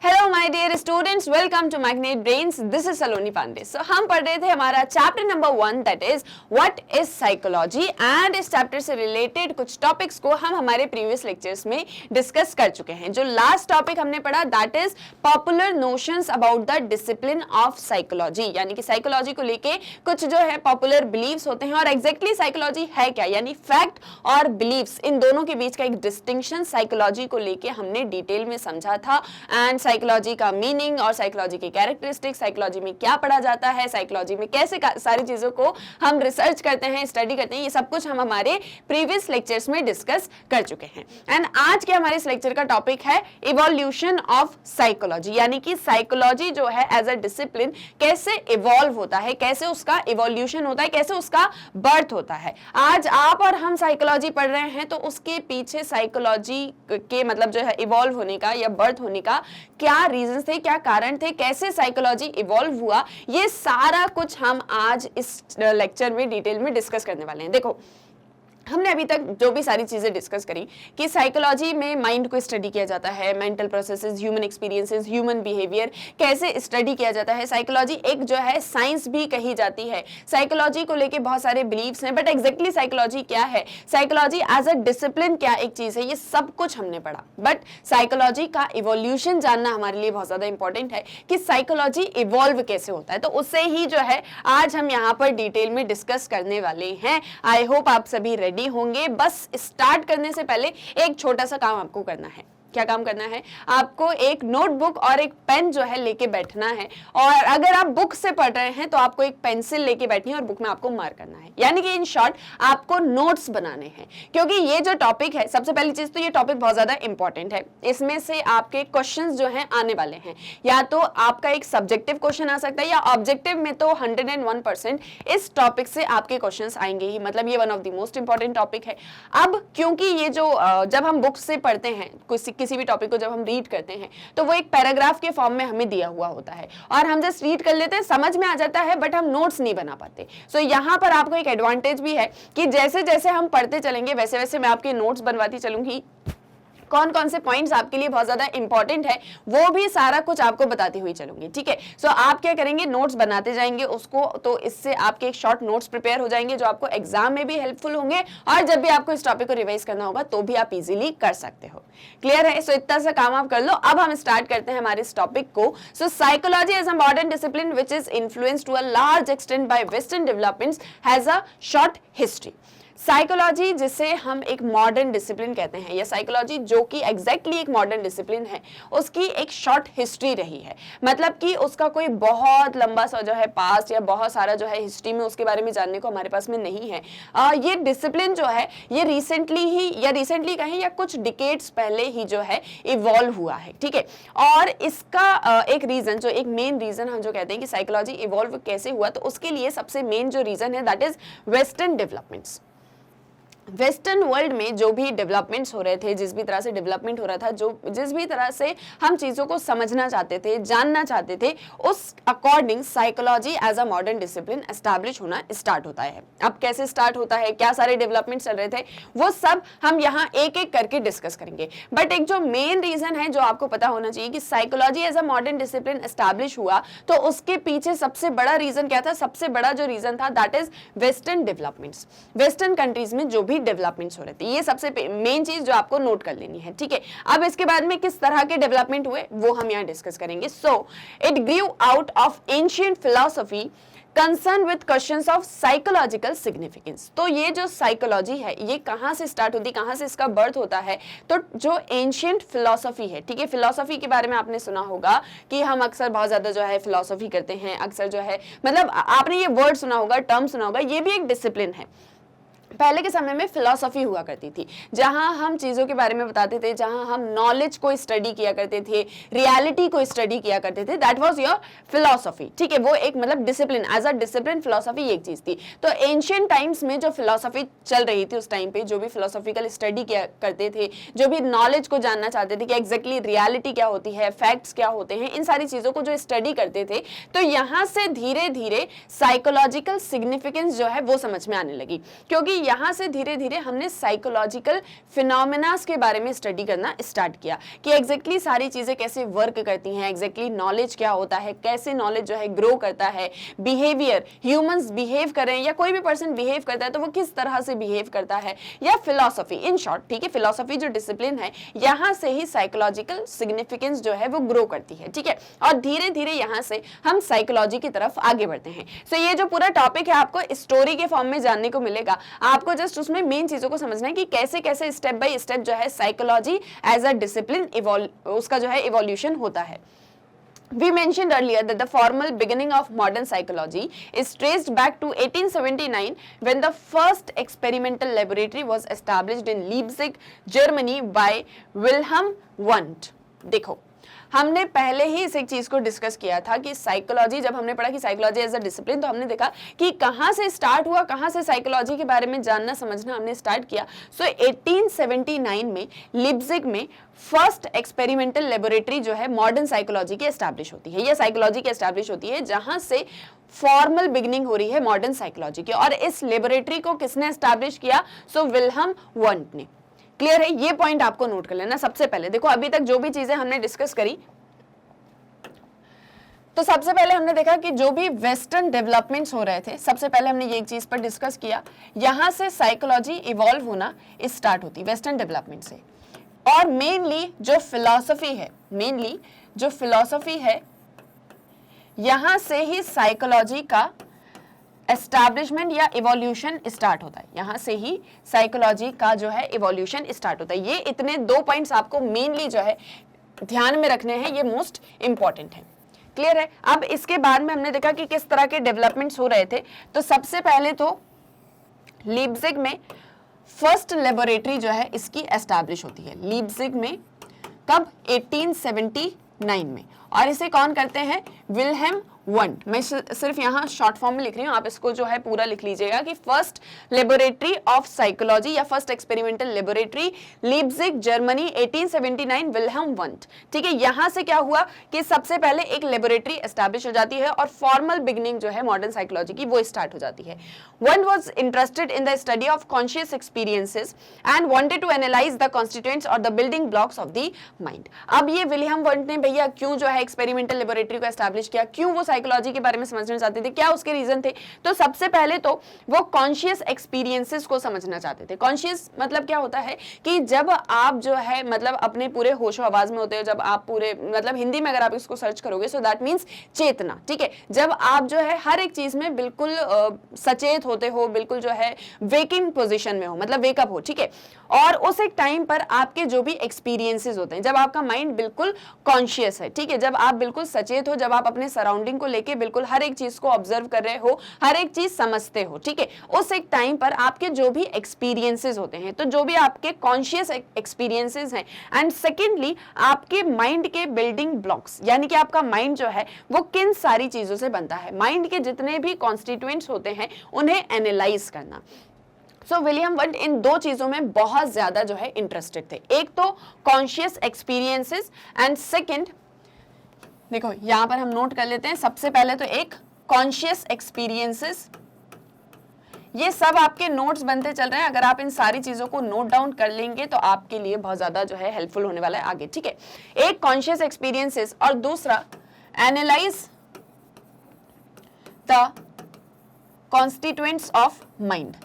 Hello my dear students, welcome to Magnet Brains. This is Saloni Pandey. So हम पढ़ रहे थे हमारा chapter number 1 that is what is psychology and इस chapter से रिलेटेड कुछ टॉपिक्स को हम हमारे प्रीवियस लेक्चर्स में डिस्कस कर चुके हैं। जो लास्ट टॉपिक हमने पढ़ा that is popular notions about the discipline of psychology, यानी कि साइकोलॉजी को लेके कुछ जो है पॉपुलर बिलीव्स होते हैं और एग्जैक्टली साइकोलॉजी है क्या, यानी फैक्ट और बिलीव्स इन दोनों के बीच का एक डिस्टिंक्शन साइकोलॉजी को लेके हमने डिटेल में समझा था। एंड साइकोलॉजी का मीनिंग और साइकोलॉजी की कैरेक्टरिस्टिक्स, साइकोलॉजी में क्या पढ़ा जाता है, साइकोलॉजी में कैसे सारी चीजों को हम रिसर्च करते हैं, स्टडी करते हैं, ये सब कुछ हम हमारे प्रीवियस लेक्चर्स में डिस्कस कर चुके हैं। एंड आज के हमारे इस लेक्चर का टॉपिक है इवोल्यूशन ऑफ साइकोलॉजी, यानी कि साइकोलॉजी जो है एज अ डिसिप्लिन कैसे इवॉल्व होता है, कैसे उसका इवोल्यूशन होता है, कैसे उसका बर्थ होता है। आज आप और हम साइकोलॉजी पढ़ रहे हैं तो उसके पीछे साइकोलॉजी के मतलब जो है इवॉल्व होने का या बर्थ होने का क्या रीजन थे, क्या कारण थे, कैसे साइकोलॉजी इवॉल्व हुआ, ये सारा कुछ हम आज इस लेक्चर में डिटेल में डिस्कस करने वाले हैं। देखो, हमने अभी तक जो भी सारी चीजें डिस्कस करी कि साइकोलॉजी में माइंड को स्टडी किया जाता है, mental processes, human experiences, human behaviour कैसे स्टडी किया जाता है। साइकोलॉजी एक जो है साइंस भी कही जाती है। साइकोलॉजी को लेके बहुत सारे बिलीव्स हैं, बट एग्जैक्टली साइकोलॉजी क्या है, साइकोलॉजी एज अ डिसिप्लिन क्या एक चीज है, ये सब कुछ हमने पढ़ा। बट साइकोलॉजी का इवोल्यूशन जानना हमारे लिए बहुत ज्यादा इंपॉर्टेंट है कि साइकोलॉजी इवॉल्व कैसे होता है। तो उससे ही जो है आज हम यहाँ पर डिटेल में डिस्कस करने वाले हैं। आई होप आप सभी रेडी होंगे। बस स्टार्ट करने से पहले एक छोटा सा काम आपको करना है। क्या काम करना है? आपको एक नोटबुक और एक पेन जो है लेके बैठना है, और अगर आप बुक से पढ़ रहे हैं तो आपको एक पेंसिल लेके बैठनी है और बुक में आपको मार्क करना है, यानी कि इन शॉर्ट आपको नोट्स बनाने हैं। क्योंकि ये जो टॉपिक है, सबसे पहली चीज तो ये टॉपिक बहुत ज्यादा इंपॉर्टेंट है। इसमें से आपके क्वेश्चंस जो हैं आने वाले हैं, या तो आपका एक सब्जेक्टिव क्वेश्चन आ सकता है या ऑब्जेक्टिव में तो 101% इस टॉपिक से आपके क्वेश्चंस आएंगे ही। मतलब ये one of the most important topic है। अब क्योंकि ये जो जब हम बुक से पढ़ते हैं किसी भी टॉपिक को, जब हम रीड करते हैं तो वो एक पैराग्राफ के फॉर्म में हमें दिया हुआ होता है और हम जस्ट रीड कर लेते हैं, समझ में आ जाता है, बट हम नोट्स नहीं बना पाते। सो यहाँ पर आपको एक एडवांटेज भी है कि जैसे जैसे हम पढ़ते चलेंगे वैसे वैसे मैं आपके नोट्स बनवाती चलूंगी। कौन कौन से पॉइंट्स आपके लिए बहुत ज्यादा इंपॉर्टेंट है वो भी सारा कुछ आपको बताती हुई चलूंगी, ठीक है। सो आप क्या करेंगे, नोट्स बनाते जाएंगे उसको, तो इससे आपके एक शॉर्ट नोट्स प्रिपेयर हो जाएंगे जो आपको एग्जाम में भी हेल्पफुल होंगे और जब भी आपको इस टॉपिक को रिवाइज करना होगा तो भी आप इजीली कर सकते हो। क्लियर है? सो इतना सा काम आप कर लो। अब हम स्टार्ट करते हैं हमारे इस टॉपिक को। So psychology as a modern discipline which is influenced to a large extent by western developments has a short history. Psychology जिसे हम एक मॉडर्न डिसिप्लिन कहते हैं, या साइकोलॉजी जो कि एग्जैक्टली एक मॉडर्न डिसिप्लिन है, उसकी एक शॉर्ट हिस्ट्री रही है। मतलब कि उसका कोई बहुत लंबा सा जो है पास्ट या बहुत सारा जो है हिस्ट्री में उसके बारे में जानने को हमारे पास में नहीं है। ये डिसिप्लिन जो है ये रिसेंटली कहें या कुछ डिकेड्स पहले ही जो है इवॉल्व हुआ है, ठीक है। और इसका एक रीजन, जो एक मेन रीजन हम जो कहते हैं कि साइकोलॉजी इवॉल्व कैसे हुआ, तो उसके लिए सबसे मेन जो रीजन है that is western developments. Western world में जो भी डेवलपमेंट्स हो रहे थे, जिस भी तरह से डेवलपमेंट हो रहा था, जिस भी तरह से हम चीज़ों को समझना चाहते थे, जानना चाहते थे, उस according psychology as a modern discipline establish होना स्टार्ट होता है। अब कैसे स्टार्ट होता है, क्या सारे डेवलपमेंट चल रहे थे, वो सब हम यहाँ एक एक करके डिस्कस करेंगे। बट एक जो मेन रीजन है जो आपको पता होना चाहिए कि psychology as a modern discipline establish हुआ, तो उसके पीछे सबसे बड़ा रीजन क्या था? सबसे बड़ा जो रीजन था that is western developments. Western countries में जो भी डेवलपमेंट्स हो रहे थे, ये सबसे मेन चीज जो आपको नोट कर लेनी है, ठीक है। अब इसके बाद में किस तरह के डेवलपमेंट हुए वो हम यहाँ डिस्कस करेंगे। So it grew out of ancient philosophy concern with questions of psychological significance. तो ये जो साइकोलॉजी है ये कहाँ से स्टार्ट होती है, कहाँ से इसका बर्थ होता है? तो जो एंशिएंट फिलॉसफी है, ठीक है, फिलॉसफी के बारे में आपने सुना होगा कि हम अक्सर बहुत ज्यादा जो है फिलॉसफी करते हैं, अक्सर जो है मतलब आपने ये वर्ड सुना होगा, टर्म सुना होगा, ये भी एक डिसिप्लिन है। पहले के समय में फिलॉसफी हुआ करती थी जहां हम चीजों के बारे में बताते थे, जहां हम नॉलेज को स्टडी किया करते थे, रियलिटी को स्टडी किया करते थे, दैट वाज योर फिलॉसफी, ठीक है। वो एक मतलब discipline, as a discipline philosophy एक चीज थी। तो एंशिएंट टाइम्स में जो फिलॉसफी चल रही थी उस टाइम पे, जो भी फिलोसॉफिकल स्टडी किया करते थे, जो भी नॉलेज को जानना चाहते थे कि एग्जैक्टली रियलिटी क्या होती है, फैक्ट्स क्या होते हैं, इन सारी चीजों को जो स्टडी करते थे, तो यहाँ से धीरे धीरे साइकोलॉजिकल सिग्निफिकेंस जो है वो समझ में आने लगी। क्योंकि यहाँ से धीरे धीरे हमने साइकोलॉजिकल फिनोमेनास के बारे में स्टडी करना स्टार्ट किया कि एग्जैक्टली सारी चीजें कैसे वर्क करती हैं, एग्जैक्टली नॉलेज क्या होता है, कैसे नॉलेज जो है ग्रो करता है, बिहेवियर, ह्यूमंस बिहेव करें या कोई भी पर्सन बिहेव करता है तो वो किस तरह से बिहेव करता है, या फिलॉसफी, इन शॉर्ट, ठीक है, फिलॉसफी जो डिसिप्लिन है यहाँ से ही साइकोलॉजिकल सिग्निफिकेंस जो है वो ग्रो करती है, ठीक है, और धीरे धीरे यहाँ से हम साइकोलॉजी की तरफ आगे बढ़ते हैं। सो ये जो पूरा टॉपिक है आपको स्टोरी के फॉर्म में जानने को मिलेगा, आपको जस्ट उसमें मेन चीजों को समझना है कि कैसे कैसे स्टेप बाय स्टेप जो है साइकोलॉजी एज अ डिसिप्लिन उसका जो है इवोल्यूशन होता है। We mentioned earlier that the formal beginning of modern psychology is traced back to 1879 when the first experimental laboratory was established in Leipzig, Germany by Wilhelm Wundt। देखो, हमने पहले ही इस एक चीज को डिस्कस किया था कि साइकोलॉजी, जब हमने पढ़ा कि साइकोलॉजी एज अ डिसिप्लिन, तो हमने देखा कि कहां से स्टार्ट हुआ, कहां से साइकोलॉजी के बारे में जानना समझना हमने स्टार्ट किया। सो 1879 में लिप्जिग में फर्स्ट एक्सपेरिमेंटल लेबोरेटरी जो है मॉडर्न साइकोलॉजी की एस्टैब्लिश होती है, या साइकोलॉजी की एस्टैब्लिश होती है, जहां से फॉर्मल बिगिनिंग हो रही है मॉडर्न साइकोलॉजी की। और इस लेबोरेटरी को किसने एस्टैब्लिश किया? सो विल्हेम वंट ने। क्लियर है? ये पॉइंट आपको नोट कर लेना। सबसे पहले देखो, अभी तक जो भी चीजें हमने डिस्कस करी, तो सबसे पहले हमने देखा कि जो भी वेस्टर्न डेवलपमेंट्स हो रहे थे, सबसे पहले हमने ये एक चीज पर डिस्कस किया, यहां से साइकोलॉजी इवॉल्व होना स्टार्ट होती वेस्टर्न डेवलपमेंट से। और मेनली जो फिलॉसफी है यहां से ही साइकोलॉजी का एस्टैब्लिशमेंट या इवोल्यूशन स्टार्ट होता है, यहां से ही साइकोलॉजी का जो है इवोल्यूशन स्टार्ट होता है। ये इतने दो पॉइंट्स आपको मेनली जो है ध्यान में रखने हैं, ये मोस्ट इंपॉर्टेंट है। क्लियर है? अब इसके बाद में हमने देखा कि किस तरह के डेवलपमेंट्स हो रहे थे। तो सबसे पहले तो लीप्जिग में फर्स्ट लेबोरेटरी जो है इसकी एस्टैब्लिश होती है, लीप्जिग में कब? 1879 में। और इसे कौन करते हैं? Wilhelm want. मैं सिर्फ यहाँ शॉर्ट फॉर्म में लिख रही हूँ, आप इसको जो है पूरा लिख लीजिएगा कि फर्स्ट लेबोरेटरी ऑफ साइकोलॉजी या first experimental laboratory Leipzig Germany 1879 Wilhelm Wundt. ठीक है, यहाँ से क्या हुआ कि सबसे पहले एक लेबोरेटरी एस्टैब्लिश हो जाती है और फॉर्मल बिगनिंग जो है मॉडर्न साइकोलॉजी की वो स्टार्ट हो जाती है। Wundt was interested in the study of conscious experiences and wanted to analyse the constituents और the building blocks of the mind. अब ये विल्हेम वंट ने भैया क्यों जो है एक्सपेरिमेंटल लेबोरेटरी को एस्टैब्लिश किया, क्यों वो साइकोलॉजी के बारे में समझना चाहते थे, क्या उसके रीजन थे? तो सबसे पहले तो वो कॉन्शियस एक्सपीरियंसेस को समझना चाहते थे। कॉन्शियस मतलब क्या होता है कि जब आप जो है मतलब अपने पूरे होशो आवाज में होते हो, जब आप पूरे मतलब हिंदी में अगर आप इसको सर्च करोगे सो दैट मींस चेतना। ठीक है, जब आप जो है हर एक चीज में बिल्कुल सचेत होते हो, बिल्कुल जो है वेकिंग पोजीशन में हो, मतलब वेकअप हो। ठीक है, और उस एक टाइम पर आपके जो भी एक्सपीरियंसेस होते हैं, जब आपका माइंड बिल्कुल कॉन्शियस है, ठीक है, जब आप बिल्कुल सचेत हो, जब आप अपने सराउंडिंग को लेके बिल्कुल हर एक चीज को ऑब्जर्व कर रहे हो, हर एक चीज समझते हो, ठीक है, उस एक टाइम पर आपके जो भी एक्सपीरियंसेस होते हैं, तो जो भी आपके कॉन्शियस एक्सपीरियंसेस हैं, एंड सेकेंडली आपके माइंड के बिल्डिंग ब्लॉक्स, यानी कि आपका माइंड जो है वो किन सारी चीजों से बनता है, माइंड के जितने भी कॉन्स्टिट्यूएंट्स होते हैं उन्हें एनालाइज करना। सो विलियम वंट इन दो चीजों में बहुत ज्यादा जो है इंटरेस्टेड थे, एक तो कॉन्शियस एक्सपीरियंसेस एंड सेकंड, देखो यहां पर हम नोट कर लेते हैं, सबसे पहले तो एक कॉन्शियस एक्सपीरियंसेस, ये सब आपके नोट्स बनते चल रहे हैं, अगर आप इन सारी चीजों को नोट डाउन कर लेंगे तो आपके लिए बहुत ज्यादा जो है हेल्पफुल होने वाला है आगे। ठीक है, एक कॉन्शियस एक्सपीरियंसेस और दूसरा analyse the constituents of mind.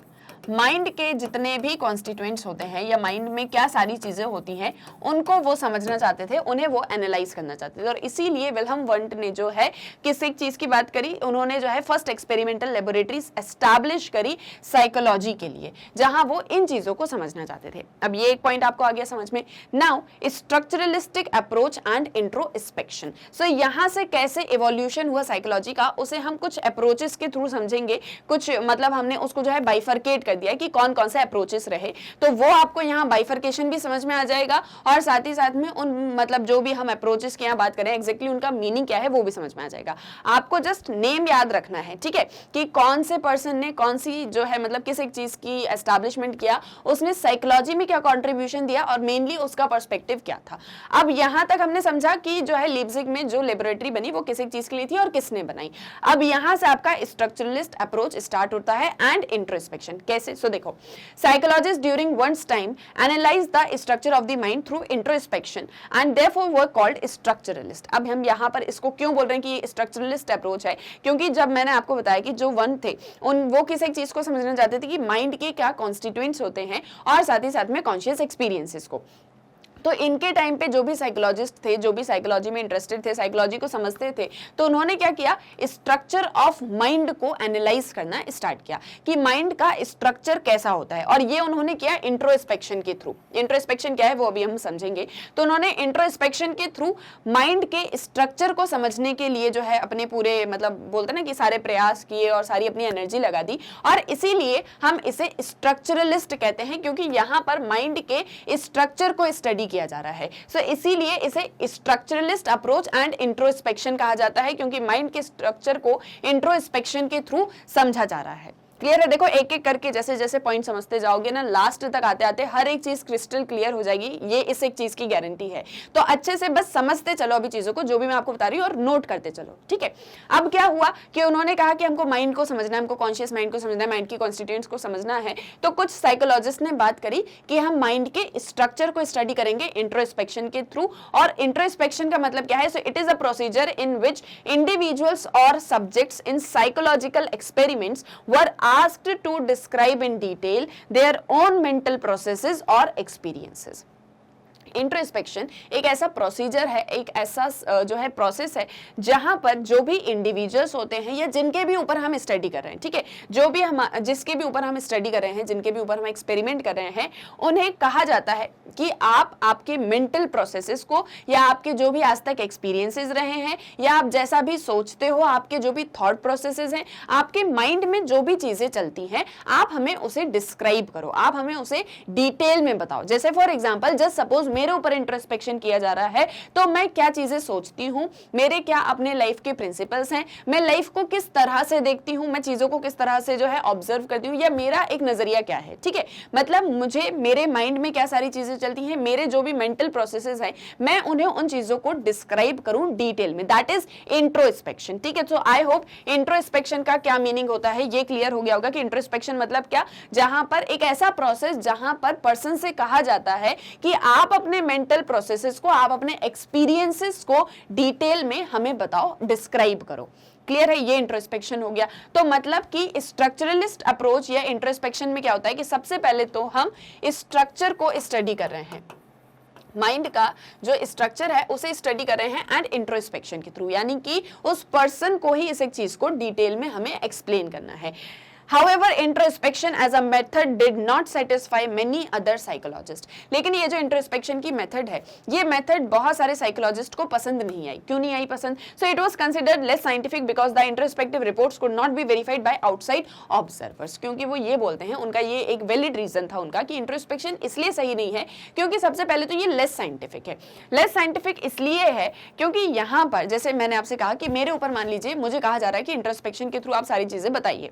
Mind के जितने भी कॉन्स्टिट्यूएंट्स होते हैं या माइंड में क्या सारी चीजें होती हैं उनको वो समझना चाहते थे, उन्हें वो एनालाइज करना चाहते थे। और इसीलिए विल्हेम वंट ने जो है किस एक चीज की बात करी, उन्होंने जो है फर्स्ट एक्सपेरिमेंटल लेबोरेटरीज एस्टैब्लिश करी साइकोलॉजी के लिए, जहां वो इन चीजों को समझना चाहते थे। अब ये एक पॉइंट आपको आ गया समझ में। Now structuralistic approach and introspection. So यहां से कैसे इवोल्यूशन हुआ साइकोलॉजी का, उसे हम कुछ अप्रोचेस के थ्रू समझेंगे, कुछ मतलब हमने उसको जो है बाइफरकेट दिया कि कौन कौन से अप्रोचेस रहे, तो वो आपको यहाँ बाइफरकेशन भी समझ में आ जाएगा और साथ ही साथ में उन मतलब जो भी हम अप्रोचेस की यहाँ बात करें एग्जैक्टली उनका मीनिंग क्या है वो भी समझ में आ जाएगा। आपको जस्ट नेम याद रखना है, ठीक है, कि कौन से पर्सन ने कौन सी जो है मतलब किस एक चीज की एस्टैब्लिशमेंट किया, उसने साइकोलॉजी में क्या कॉन्ट्रीब्यूशन दिया और मेनली उसका पर्सपेक्टिव क्या था। अब यहाँ तक हमने समझा कि जो है लीप्जिग में जो लेबोरेटरी बनी वो किस एक चीज के लिए थी और किसने बनाई। अब यहाँ से आपका स्ट्रक्चरलिस्ट अप्रोच स्टार्ट होता है एंड इंट्रोस्पेक्शन। कैसे कैसे? सो देखो, psychologist during Wundt's time analyse the structure of the mind through introspection and therefore were called structuralist. अब हम यहाँ पर इसको क्यों बोल रहे हैं कि ये स्ट्रक्चरलिस्ट अप्रोच है? क्योंकि जब मैंने आपको बताया कि जो वन थे वो किसी एक चीज को समझना चाहते थे कि माइंड के क्या कॉन्स्टिट्यूएंट्स होते हैं और साथ ही साथ में कॉन्शियस एक्सपीरियंसेस को। तो इनके टाइम पे जो भी साइकोलॉजिस्ट थे, जो भी साइकोलॉजी में इंटरेस्टेड थे, साइकोलॉजी को समझते थे, तो उन्होंने क्या किया, स्ट्रक्चर ऑफ माइंड को एनालाइज करना स्टार्ट किया कि माइंड का स्ट्रक्चर कैसा होता है। और ये उन्होंने किया इंट्रोस्पेक्शन के थ्रू। इंट्रोस्पेक्शन क्या है वो अभी हम समझेंगे। तो उन्होंने इंट्रोस्पेक्शन के थ्रू माइंड के स्ट्रक्चर को समझने के लिए जो है अपने पूरे मतलब बोलते ना कि सारे प्रयास किए और सारी अपनी एनर्जी लगा दी, और इसीलिए हम इसे स्ट्रक्चरलिस्ट कहते हैं, क्योंकि यहाँ पर माइंड के स्ट्रक्चर को स्टडी किया जा रहा है। सो इसीलिए इसे स्ट्रक्चरलिस्ट अप्रोच एंड इंट्रोस्पेक्शन कहा जाता है, क्योंकि माइंड के स्ट्रक्चर को इंट्रोस्पेक्शन के थ्रू समझा जा रहा है। क्लियर है? देखो एक एक करके जैसे जैसे पॉइंट समझते जाओगे ना, लास्ट तक आते आते हर एक चीज क्रिस्टल क्लियर हो जाएगी, ये इस एक चीज की गारंटी है। तो अच्छे से बस समझते चलो अभी चीजों को, जो भी मैं आपको बता रही हूँ, और नोट करते चलो, ठीक है। अब क्या हुआ कि उन्होंने कहा कि हमको माइंड को समझना है, हमको कॉन्शियस माइंड को समझना है, माइंड की कॉन्स्टिट्यूएंट्स को समझना है। तो कुछ साइकोलॉजिस्ट ने बात करी कि हम माइंड के स्ट्रक्चर को स्टडी करेंगे इंट्रोस्पेक्शन के थ्रू। और इंट्रोस्पेक्शन का मतलब क्या है? So it is a procedure in which individuals और subjects in psychological experiments were asked to describe in detail their own mental processes or experiences। Introspection एक ऐसा प्रोसीजर है, एक ऐसा जो है प्रोसेस है, जहां पर जो भी इंडिविजुअल्स होते हैं या जिनके भी ऊपर हम स्टडी कर रहे हैं, ठीक है, जो भी हम जिसके भी ऊपर हम स्टडी कर रहे हैं, जिनके भी ऊपर हम एक्सपेरिमेंट कर रहे हैं, उन्हें कहा जाता है कि आप आपके मेंटल प्रोसेसेस को या आपके जो भी आज तक एक्सपीरियंसेस रहे हैं या आप जैसा भी सोचते हो, आपके जो भी थॉट प्रोसेसेस हैं, आपके माइंड में जो भी चीजें चलती हैं, आप हमें उसे डिस्क्राइब करो, आप हमें उसे डिटेल में बताओ। जैसे फॉर एग्जांपल जस्ट सपोज मेरे ऊपर इंट्रोस्पेक्शन किया जा रहा है, तो मैं क्या चीजें सोचती हूं, मेरे क्या अपने लाइफ के प्रिंसिपल्स हैं, मैं लाइफ को किस तरह से देखती हूं, मैं चीजों को किस तरह से जो है ऑब्जर्व करती हूं, या मेरा एक नजरिया क्या है, ठीक है। मतलब मुझे मेरे माइंड में क्या सारी चीजें चलती हैं, मेरे जो भी मेंटल प्रोसेसेस हैं, मैं उन्हें उन चीजों को डिस्क्राइब करूं डिटेल में, दैट इज इंट्रोस्पेक्शन, ठीक है। सो आई होप इंट्रोस्पेक्शन का क्या मीनिंग होता है ये क्लियर हो गया होगा कि इंट्रोस्पेक्शन मतलब क्या, जहां पर एक ऐसा प्रोसेस जहां पर पर्सन से कहा जाता है कि आप अपने मेंटल प्रोसेसेस को, आप अपने एक्सपीरियंसेस को डिटेल में हमें बताओ, डिस्क्राइब करो। क्लियर है? ये इंट्रोस्पेक्शन हो गया। तो मतलब कि स्ट्रक्चरलिस्ट अप्रोच या इंट्रोस्पेक्शन में क्या होता है कि सबसे पहले तो हम स्ट्रक्चर को स्टडी कर रहे हैं, माइंड का जो स्ट्रक्चर है उसे स्टडी कर रहे हैं एंड इंट्रोस्पेक्शन के थ्रू, यानी कि उस पर्सन को ही इस एक चीज को डिटेल में हमें एक्सप्लेन करना है। However, introspection as a method did not satisfy many other psychologists। लेकिन ये जो इंट्रोस्पेक्शन की मेथड है, ये मेथड बहुत सारे साइकोलॉजिस्ट को पसंद नहीं आई। क्यों नहीं आई पसंद? So it was considered less scientific because the introspective reports could not be verified by outside observers. क्योंकि वो ये बोलते हैं, उनका ये एक वैलिड रीजन था उनका कि इंट्रोस्पेक्शन इसलिए सही नहीं है क्योंकि सबसे पहले तो ये लेस साइंटिफिक है। लेस साइंटिफिक इसलिए है क्योंकि यहाँ पर जैसे मैंने आपसे कहा कि मेरे ऊपर मान लीजिए मुझे कहा जा रहा है कि इंट्रोस्पेक्शन के थ्रू आप सारी चीजें बताइए,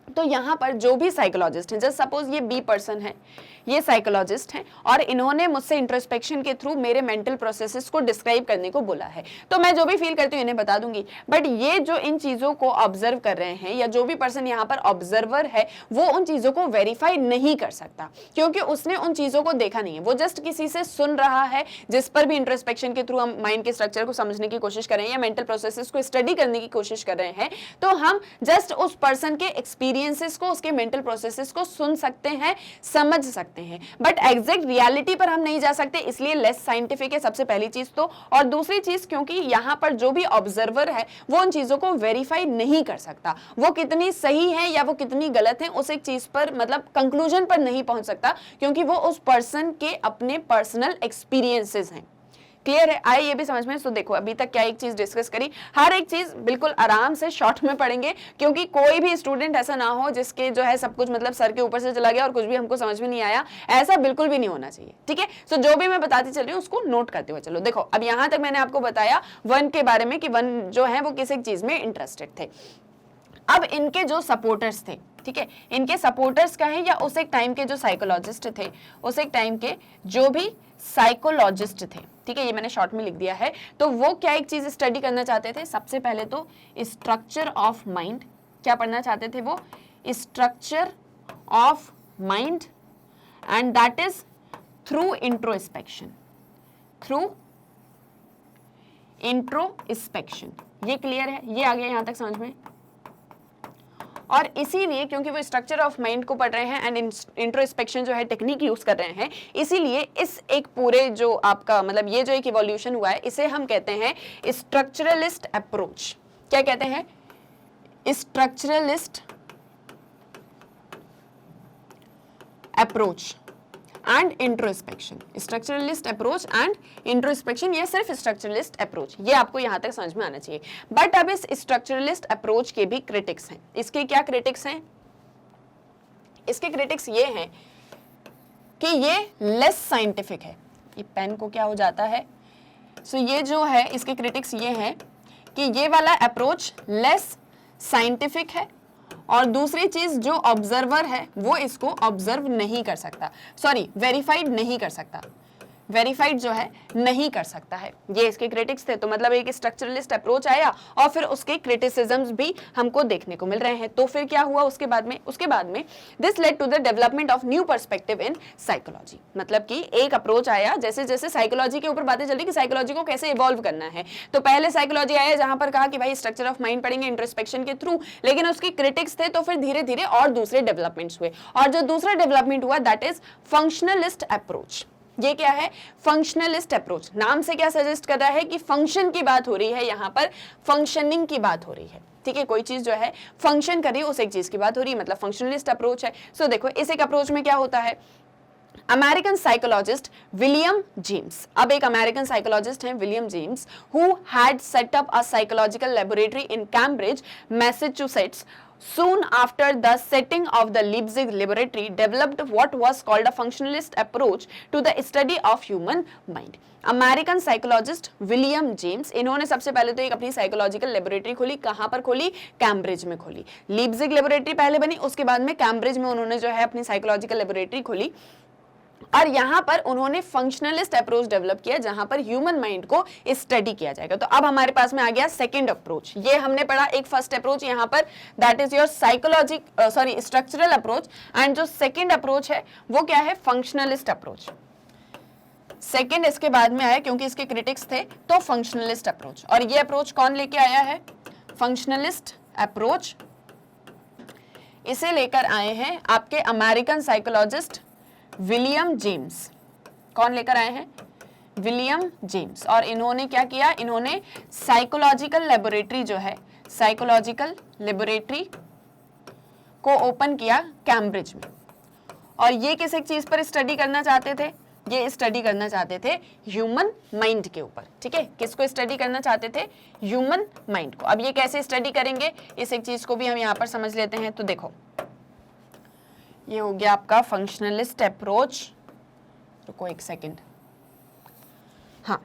तो यहाँ पर जो भी साइकोलॉजिस्ट हैं, जस्ट सपोज ये बी पर्सन है, ये साइकोलॉजिस्ट हैं और इन्होंने मुझसे इंट्रोस्पेक्शन के थ्रू मेरे मेंटल प्रोसेसेस को डिस्क्राइब करने को बोला है, तो मैं जो भी फील करती हूँ इन्हें बता दूंगी। बट ये जो इन चीजों को ऑब्जर्व कर रहे हैं या जो भी पर्सन यहाँ पर ऑब्जर्वर है, वो उन चीजों को वेरीफाई नहीं कर सकता क्योंकि उसने उन चीजों को देखा नहीं है। वो जस्ट किसी से सुन रहा है, जिस पर भी इंट्रोस्पेक्शन के थ्रू हम माइंड के स्ट्रक्चर को समझने की कोशिश कर रहे हैं या मेंटल प्रोसेसेस को स्टडी करने की कोशिश कर रहे हैं, तो हम जस्ट उस पर्सन के एक्सपीरियंसेस को, उसके मेंटल प्रोसेसेस को सुन सकते हैं, समझ सकते हैं, बट एग्जैक्ट रियलिटी पर हम नहीं जा सकते, इसलिए लेस साइंटिफिक है सबसे पहली चीज तो। और दूसरी चीज क्योंकि यहाँ पर जो भी ऑब्जर्वर है वो उन चीजों को वेरीफाई नहीं कर सकता, वो कितनी सही है या वो कितनी गलत है उस एक चीज पर मतलब कंक्लूजन पर नहीं पहुंच सकता क्योंकि वो उस पर्सन के अपने पर्सनल एक्सपीरियंसेस हैं। क्लियर है? आए ये भी समझ में? तो देखो अभी तक क्या एक चीज डिस्कस करी, हर एक चीज बिल्कुल आराम से शॉर्ट में पढ़ेंगे क्योंकि कोई भी स्टूडेंट ऐसा ना हो जिसके जो है सब कुछ मतलब सर के ऊपर से चला गया और कुछ भी हमको समझ में नहीं आया, ऐसा बिल्कुल भी नहीं होना चाहिए, ठीक है। सो जो भी मैं बताती चल रही हूँ उसको नोट करते हुए चलो। देखो अब यहाँ तक मैंने आपको बताया वन के बारे में कि वन जो है वो किसी चीज में इंटरेस्टेड थे। अब इनके जो सपोर्टर्स थे, ठीक है, इनके सपोर्टर्स का है या उस एक टाइम के जो साइकोलॉजिस्ट थे, उस एक टाइम के जो भी साइकोलॉजिस्ट थे, ठीक है, ये मैंने शॉर्ट में लिख दिया है, तो वो क्या एक चीज स्टडी करना चाहते थे? सबसे पहले तो स्ट्रक्चर ऑफ माइंड। क्या पढ़ना चाहते थे वो? Structure of mind and that is through introspection, through introspection. ये क्लियर है, ये आ गया यहां तक समझ में। और इसीलिए क्योंकि वो स्ट्रक्चर ऑफ माइंड को पढ़ रहे हैं एंड इंट्रोस्पेक्शन जो है टेक्निक यूज कर रहे हैं, इसीलिए इस एक पूरे जो आपका मतलब ये जो एक इवोल्यूशन हुआ है इसे हम कहते हैं स्ट्रक्चरलिस्ट अप्रोच। क्या कहते हैं? Structuralist approach and introspection. Structuralist approach and introspection, ये सिर्फ स्ट्रक्चरलिस्ट अप्रोच, ये आपको यहां तक समझ में आना चाहिए। बट अब इस स्ट्रक्चरलिस्ट अप्रोच के भी क्रिटिक्स हैं। इसके क्या क्रिटिक्स हैं? इसके क्रिटिक्स ये हैं कि ये लेस साइंटिफिक है। ये पेन को क्या हो जाता है, सो ये जो है इसके क्रिटिक्स ये हैं कि ये वाला अप्रोच लेस साइंटिफिक है, और दूसरी चीज जो ऑब्जर्वर है वो इसको ऑब्जर्व नहीं कर सकता, सॉरी वेरीफाइड नहीं कर सकता, वेरीफाइड जो है नहीं कर सकता है। ये इसके क्रिटिक्स थे। तो मतलब एक स्ट्रक्चरलिस्ट अप्रोच आया और फिर उसके क्रिटिसिज्म्स भी हमको देखने को मिल रहे हैं। तो फिर क्या हुआ उसके बाद में this led to the development of new perspective in psychology. मतलब कि एक अप्रोच आया, जैसे जैसे साइकोलॉजी के ऊपर बातें चली कि साइकोलॉजी को कैसे इवॉल्व करना है। तो पहले साइकोलॉजी आया जहां पर कहा कि भाई स्ट्रक्चर ऑफ माइंड पढ़ेंगे इंट्रोस्पेक्शन के थ्रू, लेकिन उसके क्रिटिक्स थे। तो फिर धीरे धीरे और दूसरे डेवलपमेंट्स हुए, और जो दूसरा डेवलपमेंट हुआ दैट इज फंक्शनलिस्ट अप्रोच। ये क्या है? Functionalist approach. नाम से क्या सजेस्ट कर रहा है कि फंक्शन की बात हो रही है, यहां पर फंक्शनिंग की बात हो रही है। ठीक है, कोई चीज जो है फंक्शन कर रही है उस एक चीज की बात हो रही है, मतलब फंक्शनलिस्ट अप्रोच है। सो देखो इस एक अप्रोच में क्या होता है, अमेरिकन साइकोलॉजिस्ट विलियम जेम्स, अब एक अमेरिकन साइकोलॉजिस्ट हैं William James, who had set up a psychological laboratory in Cambridge, Massachusetts. Soon after the setting of the Leipzig laboratory, developed what was called a functionalist approach to the study of human mind. American psychologist William James, इन्होंने सबसे पहले तो एक अपनी psychological laboratory खोली। कहां पर खोली? कैम्ब्रिज में खोली। लीप्जिग लेबोरेटरी पहले बनी, उसके बाद में कैम्ब्रिज में उन्होंने जो है अपनी साइकोलॉजिकल लेबोरेटरी खोली, और यहां पर उन्होंने फंक्शनलिस्ट अप्रोच डेवलप किया जहां पर ह्यूमन माइंड को स्टडी किया जाएगा। तो अब हमारे पास में आ गया सेकंड अप्रोच। ये हमने पढ़ा एक फर्स्ट अप्रोच यहां पर, that is your structural approach, and जो सेकंड अप्रोच है वो क्या है? Functionalist approach. सेकंड इसके बाद में आया क्योंकि इसके क्रिटिक्स थे, तो फंक्शनलिस्ट अप्रोच। और ये अप्रोच कौन लेके आया है? Functionalist approach. इसे लेकर आए हैं आपके अमेरिकन साइकोलॉजिस्ट विलियम जेम्स। कौन लेकर आए हैं? William James. और इन्होंने क्या किया? इन्होंने साइकोलॉजिकल लेबोरेटरी जो है, साइकोलॉजिकल लेबोरेटरी को ओपन किया कैम्ब्रिज में। और ये किस एक चीज पर स्टडी करना चाहते थे? ये स्टडी करना चाहते थे ह्यूमन माइंड के ऊपर। ठीक है, किसको स्टडी करना चाहते थे? ह्यूमन माइंड को। अब ये कैसे स्टडी करेंगे, इस एक चीज को भी हम यहाँ पर समझ लेते हैं। तो देखो ये हो गया आपका फंक्शनलिस्ट अप्रोच। रुको एक सेकंड। हाँ,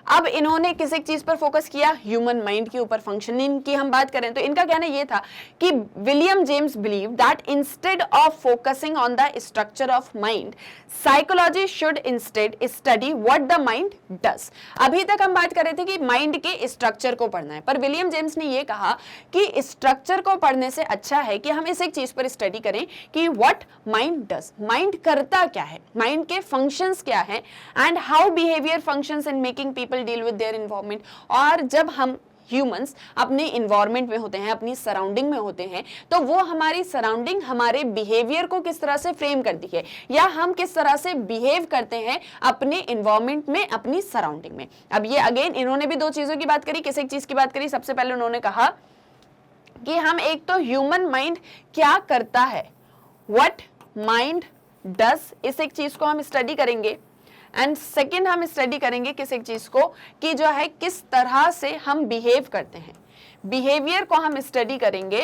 अब इन्होंने किस एक चीज पर फोकस किया? ह्यूमन माइंड के ऊपर। फंक्शनिंग की हम बात करें तो इनका कहना ये था कि William James believe that instead of focusing on the structure of mind, psychology should instead study what the mind does. अभी तक हम बात कर रहे थे कि माइंड के स्ट्रक्चर को पढ़ना है, पर विलियम जेम्स ने ये कहा कि स्ट्रक्चर को पढ़ने से अच्छा है कि हम इस एक चीज पर स्टडी करें कि व्हाट माइंड डज, माइंड करता क्या है, माइंड के फंक्शंस क्या है, and how behaviour functions in making people deal with their environment. और जब हम ह्यूमंस अपने इन्वायरमेंट में होते हैं, अपनी सराउंडिंग में होते हैं, तो वो हमारी सराउंडिंग हमारे बिहेवियर को किस तरह से फ्रेम करती है, या हम किस तरह से बिहेव करते हैं अपने इन्वायरमेंट में, अपनी सराउंडिंग में। अब ये अगेन इन्होंने भी दो चीजों की बात करी। किस एक चीज की बात करी? सबसे पहले उन्होंने कहा कि हम एक तो ह्यूमन माइंड क्या करता है, व्हाट माइंड डज, इस एक चीज को हम स्टडी करेंगे। एंड सेकेंड हम स्टडी करेंगे किस एक चीज को कि जो है किस तरह से हम बिहेव करते हैं, बिहेवियर को हम स्टडी करेंगे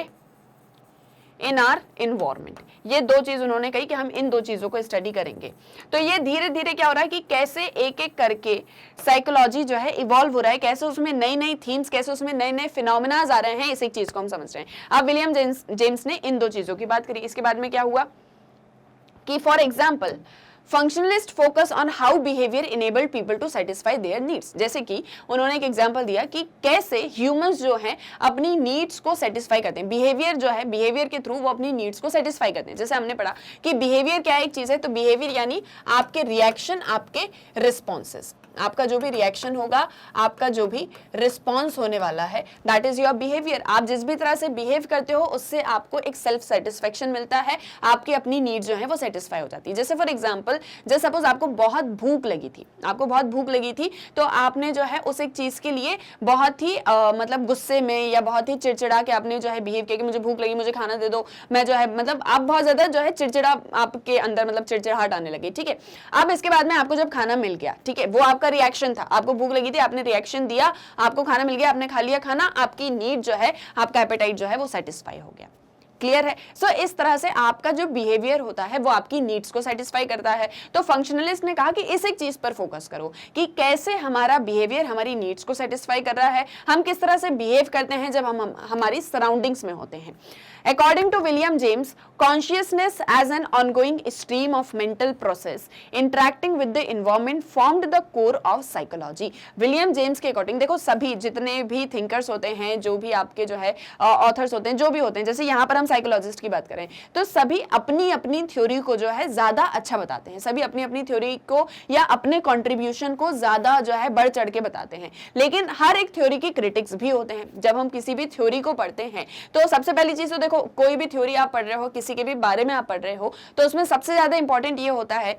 इन आर इन्वायरमेंट। ये दो चीज उन्होंने कही कि हम इन दो चीजों को स्टडी करेंगे। तो ये धीरे धीरे क्या हो रहा है कि कैसे एक एक करके साइकोलॉजी जो है इवॉल्व हो रहा है, कैसे उसमें नई नई थीम्स, कैसे उसमें नए नए फिनोमेनाज आ रहे हैं, इस एक चीज को हम समझ रहे हैं। अब विलियम जेम्स ने इन दो चीजों की बात करी। इसके बाद में क्या हुआ कि for example functionalist focus on how behaviour enabled people to satisfy their needs. जैसे कि उन्होंने एक एग्जांपल दिया कि कैसे ह्यूमंस जो हैं अपनी नीड्स को सेटिस्फाई करते हैं, बिहेवियर जो है, बिहेवियर के थ्रू वो अपनी नीड्स को सेटिस्फाई करते हैं। जैसे हमने पढ़ा कि बिहेवियर क्या एक चीज है, तो बिहेवियर यानी आपके रिएक्शन, आपके रिस्पॉन्सेस, आपका जो भी रिएक्शन होगा, आपका जो भी रिस्पॉन्स होने वाला है, दैट इज योर बिहेवियर। आप जिस भी तरह से बिहेव करते हो उससे आपको एक सेल्फ सेटिस्फेक्शन मिलता है, आपकी अपनी नीड जो है वो सेटिस्फाई हो जाती है। जैसे फॉर एग्जांपल, जैसे सपोज आपको बहुत भूख लगी थी, आपको बहुत भूख लगी थी, तो आपने जो है उस एक चीज के लिए बहुत ही मतलब गुस्से में या बहुत ही चिड़चिड़ा के आपने जो है बिहेव किया कि मुझे भूख लगी, मुझे खाना दे दो, मैं जो है मतलब आप बहुत ज्यादा जो है चिड़चिड़ा, आपके अंदर मतलब चिड़चिड़ाहट आने लगी, ठीक है। अब इसके बाद में आपको जब खाना मिल गया, ठीक है, वो आपका रिएक्शन था, आपको भूख लगी थी, आपने रिएक्शन दिया, आपको खाना मिल गया, आपने खा लिया खाना, आपकी नीड जो है, आपका एपेटाइट जो है वो सेटिस्फाई हो गया। क्लियर है? सो इस तरह से आपका जो बिहेवियर होता है वो आपकी नीड्स को सेटिस्फाई करता है। तो फंक्शनलिस्ट ने कहा कि इस एक चीज पर फोकस करो कि कैसे हमारा बिहेवियर हमारी नीड्स को सेटिस्फाई कर रहा है, हम किस तरह से बिहेव करते हैं जब हम हमारी सराउंडिंग्स में होते हैं। According to William James, consciousness as an ongoing stream of mental process interacting with the environment formed the core of psychology. William James के अकॉर्डिंग, देखो सभी जितने भी थिंकर्स होते हैं, जो भी आपके जो है ऑथर्स होते हैं, जो भी होते हैं, जैसे यहाँ पर हम साइकोलॉजिस्ट की बात करें तो सभी अपनी अपनी थ्योरी को जो है ज्यादा अच्छा बताते हैं, सभी अपनी अपनी थ्योरी को या अपने कॉन्ट्रीब्यूशन को ज्यादा जो है बढ़ चढ़ के बताते हैं। लेकिन हर एक थ्योरी की क्रिटिक्स भी होते हैं। जब हम किसी भी थ्योरी को पढ़ते हैं तो सबसे पहली चीज तो देखो, कोई भी थ्योरी आप पढ़ रहे हो, किसी के भी बारे में आप पढ़ रहे हो, तो उसमें सबसे ज्यादा इंपॉर्टेंट ये होता है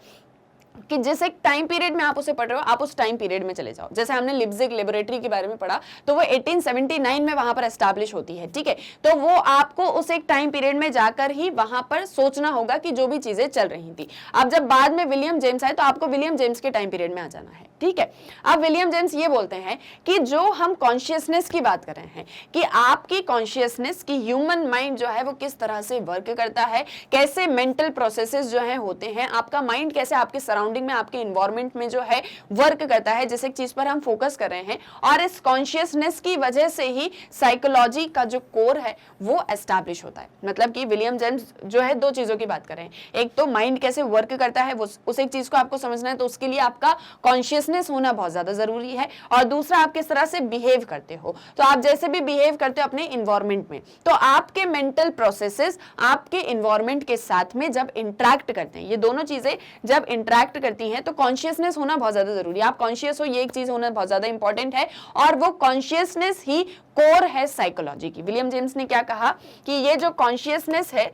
कि जिस एक टाइम पीरियड में आप उसे पढ़ रहे हो, आप उस टाइम पीरियड में चले जाओ। जैसे हमने लिप्जिग लेबोरेटरी के बारे में पढ़ा, तो वो 1879 में वहां पर एस्टैब्लिश होती है, ठीक है। तो वो आपको उस एक टाइम पीरियड में जाकर ही वहां पर सोचना होगा कि जो भी चीजें चल रही थी। अब जब बाद में विलियम जेम्स आए तो आपको विलियम जेम्स के टाइम पीरियड में आ जाना है, ठीक है। अब विलियम जेम्स ये बोलते हैं कि जो हम कॉन्शियसनेस की बात कर रहे हैं कि आपकी कॉन्शियसनेस की ह्यूमन माइंड जो है वो किस तरह से वर्क करता है, कैसे मेंटल प्रोसेसेस जो है होते हैं, आपका माइंड कैसे आपके सराउंडिंग में, आपके एनवायरनमेंट में जो है वर्क करता है, जिस एक चीज पर हम फोकस कर रहे हैं। और इस कॉन्शियसनेस की वजह से ही साइकोलॉजी का जो कोर है वो एस्टैब्लिश होता है। मतलब कि विलियम जेम्स जो है दो चीजों की बात कर रहे हैं, एक तो माइंड कैसे वर्क करता है, वो उस एक चीज को आपको समझना है, तो उसके लिए आपका कॉन्शियसनेस होना बहुत ज्यादा जरूरी है। और दूसरा, आप किस तरह से बिहेव करते हो, तो आप जैसे भी बिहेव करते हो अपने एनवायरनमेंट में, तो आपके मेंटल प्रोसेसेस आपके एनवायरनमेंट के साथ में जब इंटरेक्ट करते हैं, ये दोनों चीजें जब इंटरेक्ट करती हैं, तो कॉन्शियसनेस होना बहुत ज्यादा जरूरी है। आप कॉन्शियस हो, ये एक चीज होना बहुत ज्यादा इंपॉर्टेंट है, और वो कॉन्शियसनेस ही कोर है साइकोलॉजी की। विलियम जेम्स ने क्या कहा कि ये जो कॉन्शियसनेस है,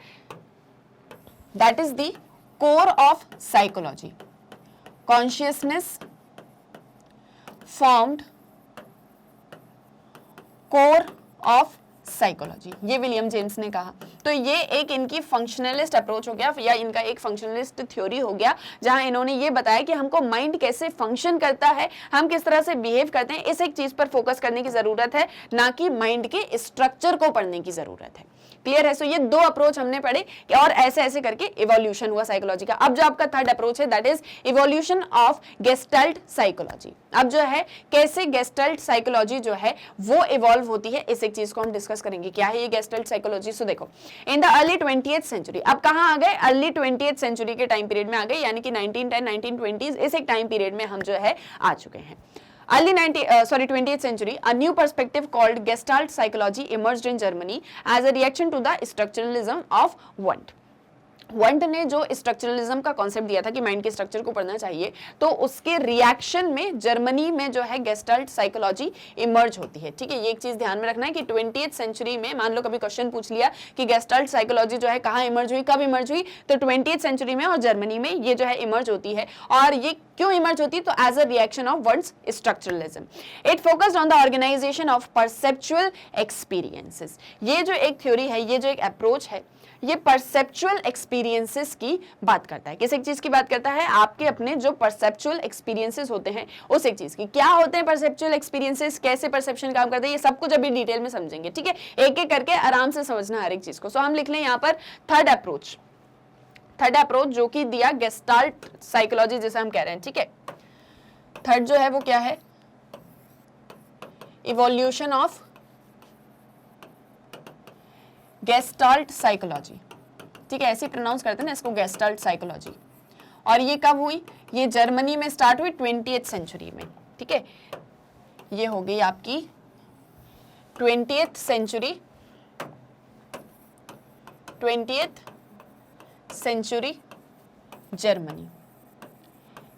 that is the core of psychology. Consciousness formed core of psychology, ये विलियम जेम्स ने कहा। तो ये एक इनकी फंक्शनलिस्ट अप्रोच हो गया, या इनका एक फंक्शनलिस्ट थ्योरी हो गया, जहां इन्होंने ये बताया कि हमको माइंड कैसे फंक्शन करता है, हम किस तरह से बिहेव करते हैं, इस एक चीज पर फोकस करने की जरूरत है, ना कि माइंड के स्ट्रक्चर को पढ़ने की जरूरत है। क्लियर है? सो ये दो अप्रोच हमने पढ़े और ऐसे ऐसे करके इवोल्यूशन हुआ साइकोलॉजी का। अब जो आपका थर्ड अप्रोच है, that is evolution of gestalt psychology. अब जो है कैसे गेस्टल्ट साइकोलॉजी जो है वो इवॉल्व होती है, इस एक चीज को हम डिस्कस करेंगे। क्या है ये गेस्टल्ट साइकोलॉजी? सो देखो, in the early 20th century, अब कहां आ गए? अर्ली 20th सेंचुरी के टाइम पीरियड में आ गए, यानी कि 1910 1920s, इस एक टाइम पीरियड में हम जो है आ चुके हैं। Early 20th century, a new perspective called Gestalt psychology emerged in Germany as a reaction to the structuralism of Wundt. Want ने जो स्ट्रक्चरलिज्म का कॉन्सेप्ट दिया था कि माइंड के स्ट्रक्चर को पढ़ना चाहिए, तो उसके रिएक्शन में जर्मनी में जो है गेस्टल्ट साइकोलॉजी इमर्ज होती है। ठीक है, ये एक चीज ध्यान में रखना है कि 20th सेंचुरी में, मान लो कभी क्वेश्चन पूछ लिया कि गेस्टल्ट साइकोलॉजी जो है कहाँ इमर्ज हुई, कब इमर्ज हुई, तो 20th सेंचुरी में और जर्मनी में ये जो है इमर्ज होती है। और ये क्यों इमर्ज होती है? तो as a reaction of Wundt's structuralism. It focused on the organisation of perceptual experiences. ये जो एक थ्योरी है, ये जो एक अप्रोच है, ये परसेप्चुअल एक्सपीरियंसेस की बात करता है। किस एक चीज की बात करता है? आपके अपने जो परसेप्चुअल एक्सपीरियंसेस होते हैं उस एक चीज की। क्या होते हैं परसेप्चुअल एक्सपीरियंसेस, कैसे परसेप्शन काम करते हैं, ये सब कुछ अभी डिटेल में समझेंगे। ठीक है, एक एक करके आराम से समझना हर एक चीज को। सो हम लिख लें यहाँ पर थर्ड अप्रोच, थर्ड अप्रोच जो कि दिया गेस्टाल्ट साइकोलॉजी जिसे हम कह रहे हैं। ठीक है, थर्ड जो है वो क्या है? Evolution of gestalt psychology. ठीक है, ऐसे प्रोनाउंस करते हैं ना इसको, गेस्टाल्ट साइकोलॉजी। और ये कब हुई, ये जर्मनी में स्टार्ट हुई 20th सेंचुरी में, ठीक है। ये हो गई आपकी 20th century, 20th century Germany.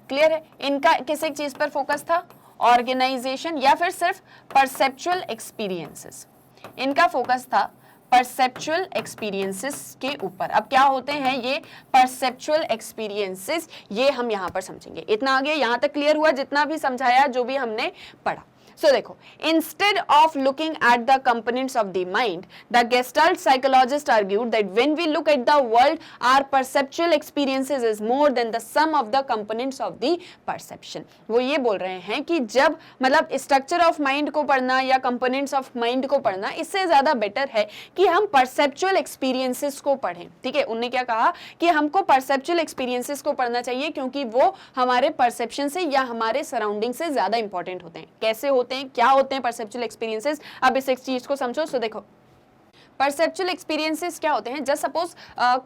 Clear है। इनका किस एक चीज पर फोकस था, ऑर्गेनाइजेशन या फिर सिर्फ परसेप्चुअल एक्सपीरियंसेस। इनका फोकस था परसेप्चुअल एक्सपीरियंसेस के ऊपर। अब क्या होते हैं ये परसेप्चुअल एक्सपीरियंसेस, ये हम यहां पर समझेंगे। इतना आगे यहां तक क्लियर हुआ, जितना भी समझाया, जो भी हमने पढ़ा। So देखो, instead of looking at the components of the mind, the Gestalt psychologist argued that when we look at the world, our perceptual experiences is more than the sum of the components of the perception. वो ये बोल रहे हैं कि जब मतलब structure of mind को पढ़ना या components of mind को पढ़ना, इससे ज़्यादा better है कि हम perceptual experiences को पढ़ें, ठीक है। उन्होंने क्या कहा कि हमको perceptual experiences को पढ़ना चाहिए, क्योंकि वो हमारे perception से या हमारे surrounding से ज़्यादा important होते हैं। कैसे होते हैं, क्या होते हैं परसेप्चुअल एक्सपीरियंसेस, अब इस एक चीज को समझो। सो देखो, परसेप्चुअल एक्सपीरियंसेस क्या होते हैं, जस्ट सपोज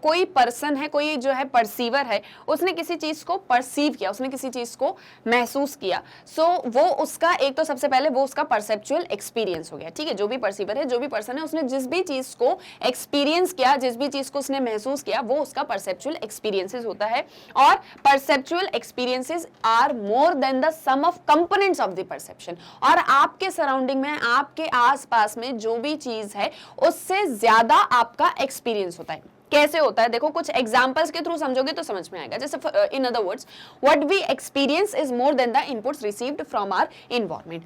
कोई पर्सन है, कोई जो है परसीवर है, उसने किसी चीज को परसीव किया, उसने किसी चीज को महसूस किया। सो वो उसका एक तो सबसे पहले वो उसका परसेप्चुअल एक्सपीरियंस हो गया, ठीक है। जो भी परसीवर है, जो भी पर्सन है, उसने जिस भी चीज को एक्सपीरियंस किया, जिस भी चीज को उसने महसूस किया, वो उसका परसेप्चुअल एक्सपीरियंसेस होता है। और perceptual experiences are more than the sum of components of the perception. और आपके सराउंडिंग में, आपके आसपास में जो भी चीज है, उससे ज्यादा आपका एक्सपीरियंस होता है। कैसे होता है, देखो कुछ एग्जांपल्स के थ्रू समझोगे तो समझ में आएगा। जैसे in other words, what we experience is more than the inputs received from our environment.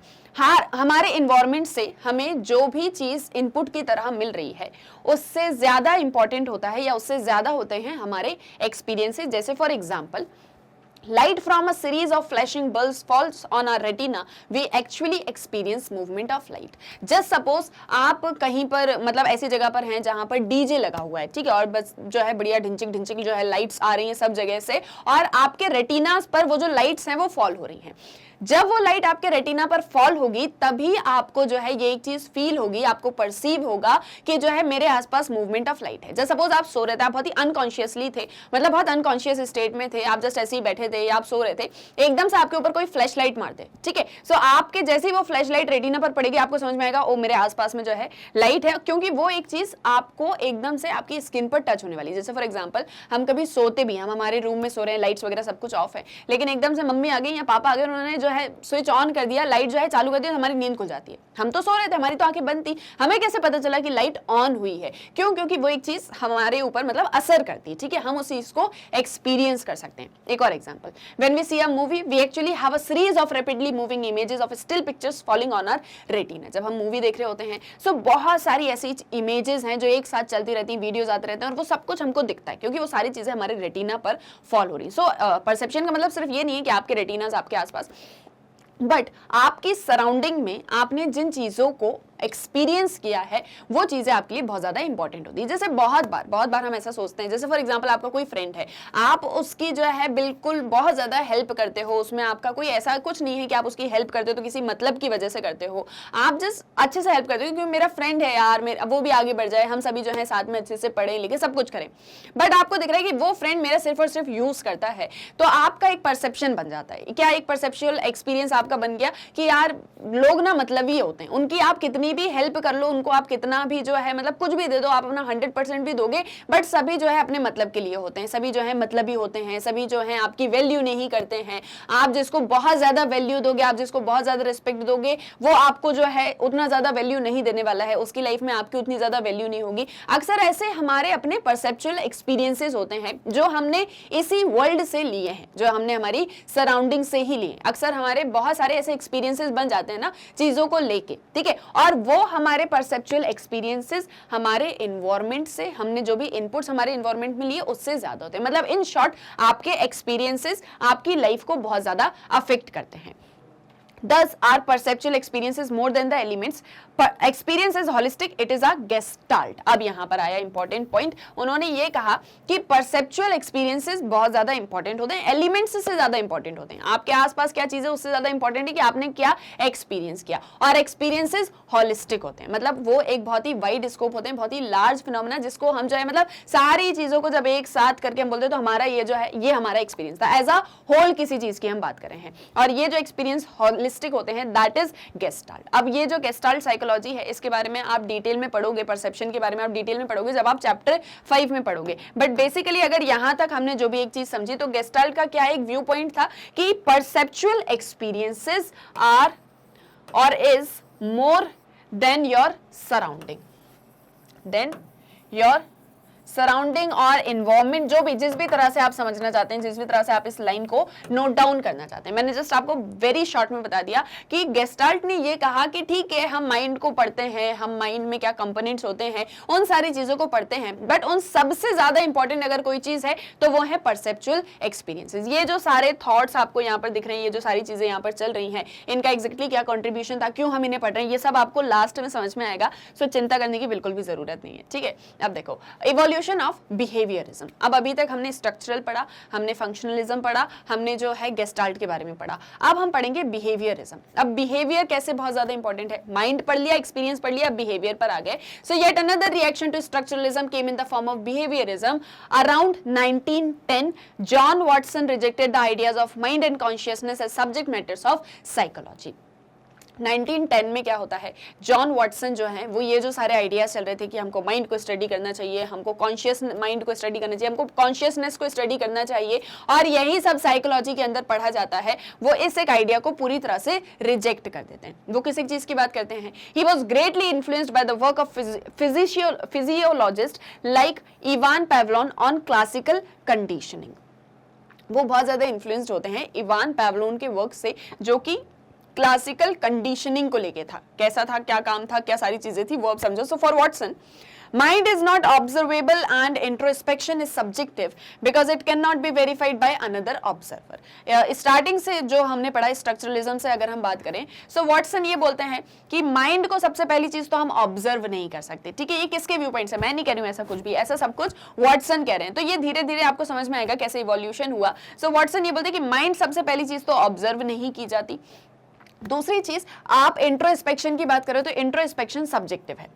हमारे इन्वायरमेंट से हमें जो भी चीज इनपुट की तरह मिल रही है, उससे ज्यादा इंपॉर्टेंट होता है या उससे ज्यादा होते हैं हमारे एक्सपीरियंसेस। जैसे for example, light from a series of flashing bulbs falls on our retina, we actually experience movement of light. Just suppose आप कहीं पर मतलब ऐसी जगह पर हैं जहां पर डीजे लगा हुआ है, ठीक है, और बस जो है बढ़िया ढिंचिक ढिंचिक जो है लाइट्स आ रही हैं सब जगह से, और आपके रेटिनास पर वो जो लाइट्स हैं वो फॉल हो रही हैं। जब वो लाइट आपके रेटिना पर फॉल होगी, तभी आपको जो है ये एक चीज फील होगी, आपको परसीव होगा कि जो है मेरे आसपास मूवमेंट ऑफ लाइट है। जैसे सपोज आप सो रहे थे, आप बहुत ही अनकॉन्शियसली थे, मतलब बहुत अनकॉन्शियस स्टेट में थे, आप जस्ट ऐसे ही बैठे थे या आप सो रहे थे, एकदम से आपके ऊपर कोई फ्लैश लाइट मार दे, ठीक है। सो आपके जैसे ही वो फ्लैश लाइट रेटिना पर पड़ेगी, आपको समझ में आएगा ओ मेरे आसपास में जो है लाइट है, क्योंकि वो एक चीज आपको एकदम से आपकी स्किन पर टच होने वाली है। जैसे फॉर एग्जाम्पल, हम कभी सोते भी, हम हमारे रूम में सो रहे हैं, लाइट्स वगैरह सब कुछ ऑफ है, लेकिन एकदम से मम्मी आ गई या पापा आ गए, उन्होंने जो है स्विच ऑन कर दिया, लाइट जो है चालू कर दी, हमारी नींद खुल जाती है। हम तो सो रहे थे, हमारी तो आंखें बंद थी, हमें कैसे पता चला कि लाइट ऑन हुई है? क्यों? क्योंकि वो एक चीज हमारे ऊपर मतलब असर करती है, ठीक है, हम उस चीज को एक्सपीरियंस कर सकते हैं। एक और example, when we see a movie we actually have a series of rapidly moving images of still pictures falling on our retina. जब हम मूवी देख रहे होते हैं, सो बहुत सारी ऐसी इमेजेस हैं जो एक साथ चलती रहती हैं, वीडियोस आते रहते हैं, और वो सब कुछ हमको दिखता है क्योंकि वो सारी चीजें हमारे रेटिना पर फॉल हो रही है। सो परसेप्शन का मतलब सिर्फ ये नहीं है कि आपके रेटिनास आपके आसपास, बट आपकी सराउंडिंग में आपने जिन चीजों को एक्सपीरियंस किया है, वो चीजें आपके लिए बहुत ज्यादा इंपॉर्टेंट होती है। जैसे बहुत बार हम ऐसा सोचते हैं, जैसे फॉर एग्जांपल आपका कोई फ्रेंड है, आप उसकी जो है बिल्कुल बहुत ज्यादा हेल्प करते हो, उसमें आपका कोई ऐसा कुछ नहीं है कि आप उसकी हेल्प करते हो तो किसी मतलब की वजह से करते हो, आप जस्ट अच्छे से हेल्प करते हो क्योंकि मेरा फ्रेंड है यार, वो भी आगे बढ़ जाए, हम सभी जो है साथ में अच्छे से पढ़े लिखे सब कुछ करें। बट आपको दिख रहा है कि वो फ्रेंड मेरा सिर्फ और सिर्फ यूज करता है, तो आपका एक परसेप्शन बन जाता है। क्या? एक परसेप्चुअल एक्सपीरियंस आपका बन गया कि यार लोग ना मतलबी होते हैं, उनकी आप कितनी भी हेल्प कर लो, उनको आप कितना भी जो है मतलब कुछ भी दे दो, आप अपना 100% भी दोगे, बट सभी जो है अपने मतलब के लिए होते हैं, सभी जो है मतलबी होते हैं, सभी जो है आपकी वैल्यू नहीं करते हैं। आप जिसको बहुत ज्यादा वैल्यू दोगे, आप जिसको बहुत ज्यादा रिस्पेक्ट दोगे, वो आपको जो है उतना ज्यादा वैल्यू नहीं देने वाला है, उसकी लाइफ में आपकी उतनी ज्यादा वैल्यू नहीं होगी। अक्सर ऐसे हमारे अपने परसेप्चुअल एक्सपीरियंसेस होते हैं जो हमने इसी वर्ल्ड से लिए हैं, जो हमने हमारी सराउंडिंग से ही लिए। अक्सर हमारे बहुत सारे ऐसे एक्सपीरियंसेस बन जाते हैं ना चीजों को लेके, ठीक है, और वो हमारे परसेप्चुअल एक्सपीरियंसेस हमारे एनवायरनमेंट से, हमने जो भी इनपुट्स हमारे एनवायरनमेंट में लिए उससे ज्यादा होते हैं। मतलब इन शॉर्ट आपके एक्सपीरियंसेस आपकी लाइफ को बहुत ज्यादा अफेक्ट करते हैं। Thus, our perceptual experience is more than the elements. Experience is holistic. It is a gestalt. अब यहाँ पर आया important point. उन्होंने ये कहा कि perceptual experiences बहुत ज़्यादा important होते हैं, elements से ज़्यादा important होते हैं. आपके आसपास क्या चीज़ है उससे ज़्यादा important है कि आपने क्या experience किया. और experiences holistic होते हैं, मतलब वो एक बहुत ही wide scope होते हैं, बहुत ही large phenomena जिसको हम जो है मतलब सारी चीज़ों को जब एक साथ करके हम बोलते हैं तो हमारा ये जो है ये हमारा experience था. As a whole किसी चीज़ की हम बात कर रहे हैं और ये जो experience holistic होते हैं that is gestalt. अब ये जो gestalt साइकोलॉजी है इसके बारे में आप डिटेल में पढ़ोगे, परसेप्शन के बारे में आप डिटेल में पढ़ोगे जब आप चैप्टर 5 में पढ़ोगे. बट बेसिकली अगर यहां तक हमने जो भी एक चीज समझी तो गेस्टाल्ट का क्या एक व्यू पॉइंट था कि परसेप्चुअल एक्सपीरियंसेस आर और is more than your surrounding, then your surrounding और इन्वायरमेंट, जो भी जिस भी तरह से आप समझना चाहते हैं, जिस भी तरह से आप इस लाइन को नोट डाउन करना चाहते हैं. मैंने जस्ट आपको वेरी शॉर्ट में बता दिया कि गेस्टाल्ट ने ये कहा कि ठीक है हम माइंड को पढ़ते हैं, हम माइंड में क्या कंपोनेंट्स होते हैं उन सारी चीजों को पढ़ते हैं, बट उन सबसे ज्यादा इंपॉर्टेंट अगर कोई चीज है तो वो है परसेप्चुअल एक्सपीरियंसेस. ये जो सारे थॉट्स आपको यहाँ पर दिख रहे हैं, ये जो सारी चीजें यहाँ पर चल रही हैं, इनका एग्जैक्टली क्या कॉन्ट्रीब्यूशन था, क्यों हम इन्हें पढ़ रहे हैं, ये सब आपको लास्ट में समझ में आएगा. सो चिंता करने की बिल्कुल भी जरूरत नहीं है. ठीक है, अब देखो इवोल्यूशन ऑफ बिहेवियरिज्म. अब अभी तक हमने स्ट्रक्चरल पढ़ा, हमने फंक्शनलिज्म पढ़ा, हमने जो है गेस्टाल्ट के बारे में पढ़ा. अब हम पढ़ेंगे बिहेवियरिज्म. अब बिहेवियर कैसे बहुत ज्यादा इंपॉर्टेंट है. माइंड पढ़ लिया, एक्सपीरियंस पढ़ लिया, अब बिहेवियर पर आ गए. So yet another reaction to structuralism came in the form of behaviourism. Around 1910 John Watson rejected the ideas of mind and consciousness as subject matters of psychology. 1910 में क्या होता है, जॉन वॉटसन जो है वो ये जो सारे आइडियाज चल रहे थे कि हमको माइंड को स्टडी करना चाहिए, हमको कॉन्शियस माइंड को स्टडी करना चाहिए, हमको कॉन्शियसनेस को स्टडी करना चाहिए और यही सब साइकोलॉजी के अंदर पढ़ा जाता है, वो इस एक आइडिया को पूरी तरह से रिजेक्ट कर देते हैं. वो किसी चीज की बात करते हैं. He was greatly influenced by the work of physiologist like Ivan Pavlov on classical conditioning. वो बहुत ज्यादा इन्फ्लुएंस्ड होते हैं इवान पैवलोन के वर्क से, जो कि क्लासिकल कंडीशनिंग को लेके था. कैसा था, क्या काम था, क्या सारी चीजें थी, वो अब समझो. So for Watson, mind is not observable and introspection is subjective because it cannot be verified by another observer. Starting से जो हमने पढ़ा स्ट्रक्चरलिज्म से अगर हम बात करें, सो वॉटसन ये बोलते हैं कि माइंड को सबसे पहली चीज तो हम ऑब्जर्व नहीं कर सकते. ठीक है, ये किसके व्यू पॉइंट से, मैं नहीं कह रही हूँ ऐसा कुछ भी, ऐसा सब कुछ वॉटसन कह रहे हैं. तो ये धीरे धीरे आपको समझ में आएगा कैसे इवोल्यूशन हुआ. सो वॉटसन ये बोलते हैं कि माइंड सबसे पहली चीज तो ऑब्जर्व नहीं की जाती. दूसरी चीज, आप इंट्रोस्पेक्शन की बात करें तो इंट्रोस्पेक्शन सब्जेक्टिव है,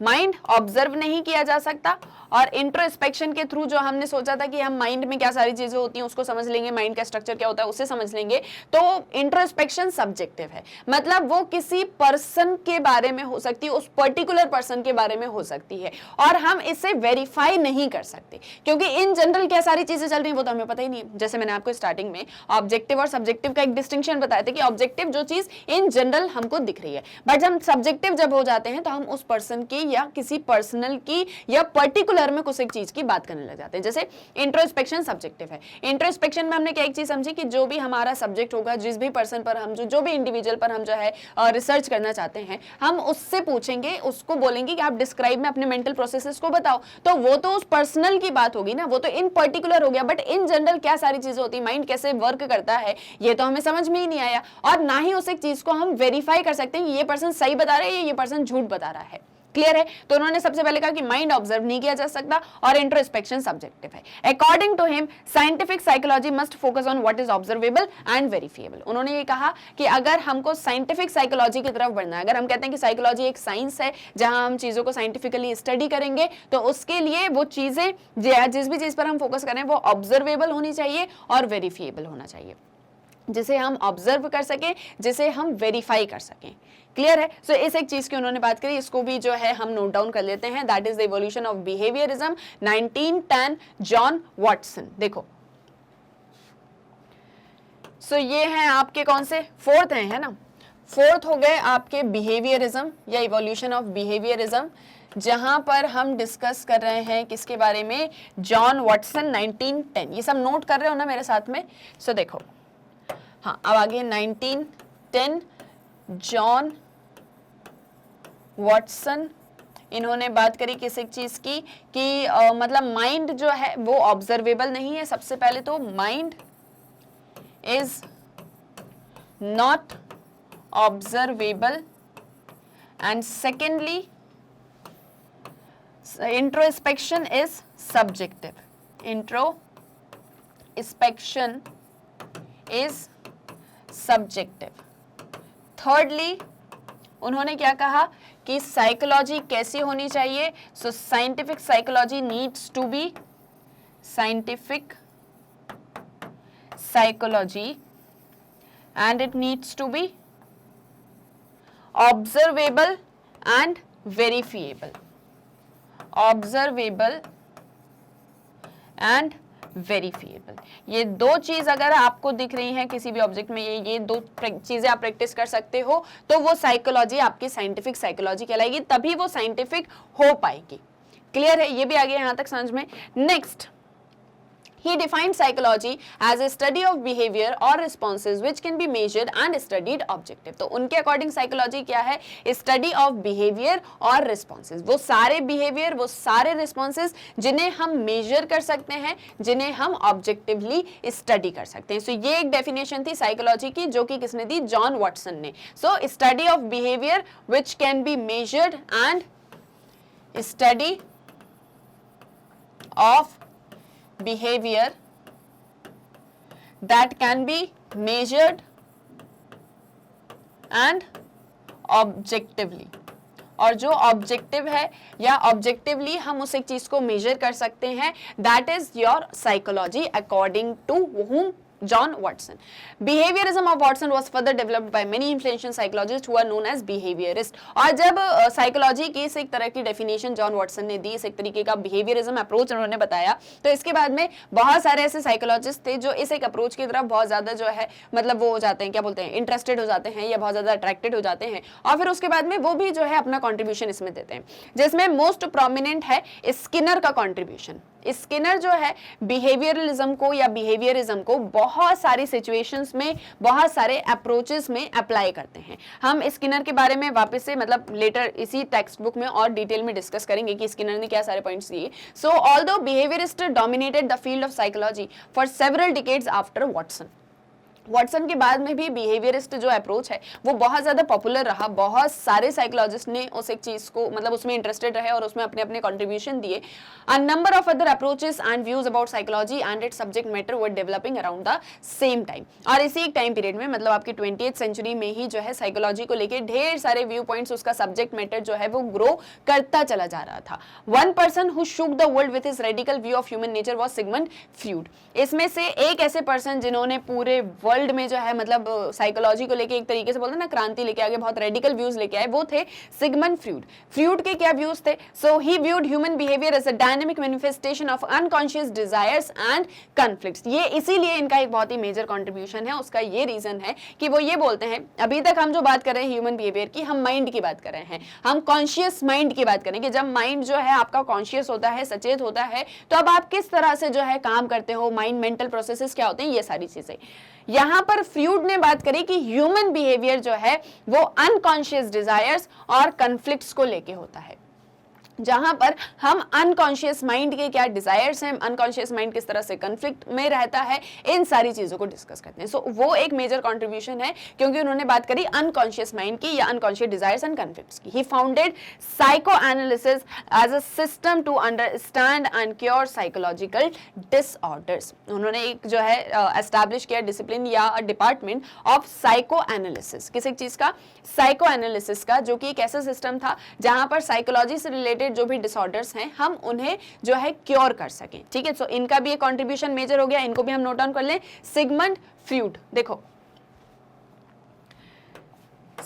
माइंड ऑब्जर्व नहीं किया जा सकता. और इंट्रोस्पेक्शन के थ्रू जो हमने सोचा था कि हम माइंड में क्या सारी चीजें होती हैं उसको समझ लेंगे, माइंड का स्ट्रक्चर क्या होता है उससे समझ लेंगे, तो इंट्रोस्पेक्शन सब्जेक्टिव है. मतलब वो किसी पर्सन के बारे में हो सकती है, उस पर्टिकुलर पर्सन के बारे में हो सकती है और हम इसे वेरीफाई नहीं कर सकते क्योंकि इन जनरल क्या सारी चीजें चल रही हैं वो तो हमें पता ही नहीं. जैसे मैंने आपको स्टार्टिंग में ऑब्जेक्टिव और सब्जेक्टिव का एक डिस्टिंक्शन बताया था कि ऑब्जेक्टिव जो चीज इन जनरल हमको दिख रही है, बट हम सब्जेक्टिव जब हो जाते हैं तो हम उस पर्सन की या किसी पर्सनल की या पर्टिकुलर में कुछ एक चीज की बात करने लग जाते हैं. जैसे इंट्रोस्पेक्शन सब्जेक्टिव है. इंट्रोस्पेक्शन में हमने क्या एक चीज समझी कि जो भी हमारा सब्जेक्ट होगा, जिस भी पर्सन पर हम जो भी इंडिविजुअल पर हम जो है रिसर्च करना चाहते हैं, हम उससे पूछेंगे, उसको बोलेंगे कि आप डिस्क्राइब में अपने मेंटल प्रोसेसेस को बताओ. तो वो तो उस पर्सनल की बात होगी ना, वो तो इन पर्टिकुलर हो गया, बट इन जनरल क्या सारी चीजें होती है, माइंड कैसे वर्क करता है, ये तो हमें समझ में ही नहीं आया और ना ही उस एक चीज को हम वेरीफाई कर सकते हैं कि ये पर्सन सही बता रहा है या ये पर्सन झूठ बता रहा है. क्लियर है. तो उन्होंने सबसे पहले कहा कि माइंड ऑब्जर्व नहीं किया जा सकता और इंट्रोस्पेक्शन सब्जेक्टिव है. According to him scientific psychology must focus on what is observable and verifiable. उन्होंने ये कहा कि अगर हमको साइंटिफिक साइकोलॉजी की तरफ बढ़ना है, अगर हम कहते हैं कि साइकोलॉजी एक साइंस है जहां हम चीजों को साइंटिफिकली स्टडी करेंगे, तो उसके लिए वो चीजें जिस भी चीज पर हम फोकस करें वो ऑब्जर्वेबल होनी चाहिए और वेरीफाइबल होना चाहिए, जिसे हम ऑब्जर्व कर सकें, जिसे हम वेरीफाई कर सकें. क्लियर है. सो इस एक चीज की उन्होंने बात करी, इसको भी जो है हम नोट डाउन कर लेते हैं. That is the evolution of behaviourism, 1910 John Watson. देखो, सो ये हैं आपके कौन से, फोर्थ हैं, है ना. फोर्थ हो गए आपके बिहेवियरिज्म या इवोल्यूशन ऑफ बिहेवियरिज्म, जहां पर हम डिस्कस कर रहे हैं किसके बारे में, जॉन वॉटसन 1910. ये सब नोट कर रहे हो ना मेरे साथ में. सो देखो, हाँ अब आगे 1910 जॉन वॉटसन, इन्होंने बात करी किस एक चीज की कि मतलब माइंड जो है वो ऑब्जर्वेबल नहीं है. सबसे पहले तो mind is not observable, and secondly introspection is subjective. Introspection is subjective. thirdly उन्होंने क्या कहा कि साइकोलॉजी कैसी होनी चाहिए? So scientific psychology needs to be scientific psychology and it needs to be observable and verifiable. Observable and verifiable. ये दो चीज अगर आपको दिख रही हैं किसी भी ऑब्जेक्ट में, ये दो चीजें आप प्रैक्टिस कर सकते हो, तो वो साइकोलॉजी आपकी साइंटिफिक साइकोलॉजी कहलाएगी, तभी वो साइंटिफिक हो पाएगी. क्लियर है? ये भी आ गया यहां तक समझ में. Next, he defined psychology as a study of behavior or responses which can be measured and studied objective. तो उनके अकॉर्डिंग साइकोलॉजी क्या है? स्टडी ऑफ बिहेवियर और रिस्पॉन्सेज. वो सारे बिहेवियर, वो सारे रिस्पॉन्सेज जिन्हें हम मेजर कर सकते हैं, जिन्हें हम ऑब्जेक्टिवली स्टडी कर सकते हैं. सो ये एक डेफिनेशन थी साइकोलॉजी की, जो कि किसने दी? जॉन वॉटसन ने. So study of behaviour which can be measured and study of behavior that can be measured and objectively. और जो ऑब्जेक्टिव है या ऑब्जेक्टिवली हम उस एक चीज को मेजर कर सकते हैं, that is your psychology according to whom? John Watson. Behaviorism of Watson was further developed by many influential psychologists who are known as behaviorists. और जब साइकोलॉजी की इस एक तरह की डेफिनेशन जॉन वॉटसन ने दी, इस एक तरीके का बिहेवियरिज्म अप्रोच उन्होंने बताया, तो इसके बाद में बहुत सारे ऐसे साइकोलॉजिस्ट थे जो इस एक अप्रोच की तरफ बहुत ज्यादा जो है मतलब वो हो जाते हैं, क्या बोलते हैं, इंटरेस्टेड हो जाते हैं या बहुत ज्यादा अट्रैक्टेड हो जाते हैं, और फिर उसके बाद में वो भी जो है अपना कॉन्ट्रीब्यूशन इसमें देते हैं, जिसमें मोस्ट प्रोमिनेंट है स्किनर का कॉन्ट्रीब्यूशन. स्किनर जो है बिहेवियरलिज्म को या बिहेवियरिज्म को बहुत सारी सिचुएशंस में, बहुत सारे अप्रोचेस में अप्लाई करते हैं. हम स्किनर के बारे में वापस से मतलब लेटर इसी टेक्स्ट बुक में और डिटेल में डिस्कस करेंगे कि स्किनर ने क्या सारे पॉइंट्स दिए. सो although behaviourist dominated the field of psychology for several decades after Watson. Watson के बाद में भी बिहेवियरिस्ट जो अप्रोच है वो बहुत ज़्यादा पॉपुलर रहा. बहुत सारे साइकोलॉजिस्ट ने उस एक चीज़ को मतलब उसमें इंटरेस्टेड रहे और उसमें अपने अपने कंट्रीब्यूशन दिए. A number of other approaches and views about psychology and it's subject matter were developing around the same time. और इसी एक टाइम पीरियड में मतलब आपकी 20th सेंचुरी में ही जो है साइकोलॉजी को लेकर ढेर सारे व्यू पॉइंट्स, उसका सब्जेक्ट मैटर जो है वो ग्रो करता चला जा रहा था. One person who shook the world with his radical view of human nature was Sigmund Freud. इसमें से एक ऐसे पर्सन जिन्होंने पूरे वर्ल्ड में जो है मतलब साइकोलॉजी को लेके एक तरीके से बोलते हैं ना क्रांति लेके आगे, बहुत रेडिकल व्यूज लेके आए, वो थे सिगमंड फ्रूड. फ्रूड के क्या व्यूज थे? So he viewed human behaviour as a dynamic manifestation of unconscious desires and conflicts. ये इसीलिए इनका एक बहुत ही मेजर कंट्रीब्यूशन है. उसका ये रीजन है कि वो ये बोलते हैं, अभी तक हम जो बात कर रहे हैं ह्यूमन बिहेवियर की, हम माइंड की बात कर रहे हैं, हम कॉन्शियस माइंड की बात करें कि जब माइंड जो है आपका कॉन्शियस होता है, सचेत होता है, तो अब आप किस तरह से जो है काम करते हो, माइंड मेंटल प्रोसेसेस क्या होते हैं, ये सारी चीजें. यहां पर फ्रूड ने बात करी कि ह्यूमन बिहेवियर जो है वो अनकॉन्शियस डिजायर्स और कॉन्फ्लिक्ट्स को लेके होता है, जहां पर हम अनकॉन्शियस माइंड के क्या डिजायर्स हैं, अनकॉन्शियस माइंड किस तरह से कॉन्फ्लिक्ट में रहता है, इन सारी चीजों को डिस्कस करते हैं. सो वो एक मेजर कंट्रीब्यूशन है क्योंकि उन्होंने बात करी अनकॉन्शियस माइंड की या अनकॉन्शियस डिजायर्स एंड कॉन्फ्लिक्ट्स की. He founded psychoanalysis as a system to understand and cure psychological disorders. उन्होंने एक जो है एस्टैब्लिश किया डिसिप्लिन या डिपार्टमेंट ऑफ साइको एनालिसिस. किस एक चीज का? साइको एनालिसिस का, जो कि एक ऐसा सिस्टम था जहां पर साइकोलॉजी से रिलेटेड जो भी डिसऑर्डर्स हैं हम उन्हें जो है क्योर कर सकें. ठीक है, सो इनका भी एक कंट्रीब्यूशन मेजर हो गया, इनको भी हम नोट डाउन कर लें. सिगमंड फ्रूड, देखो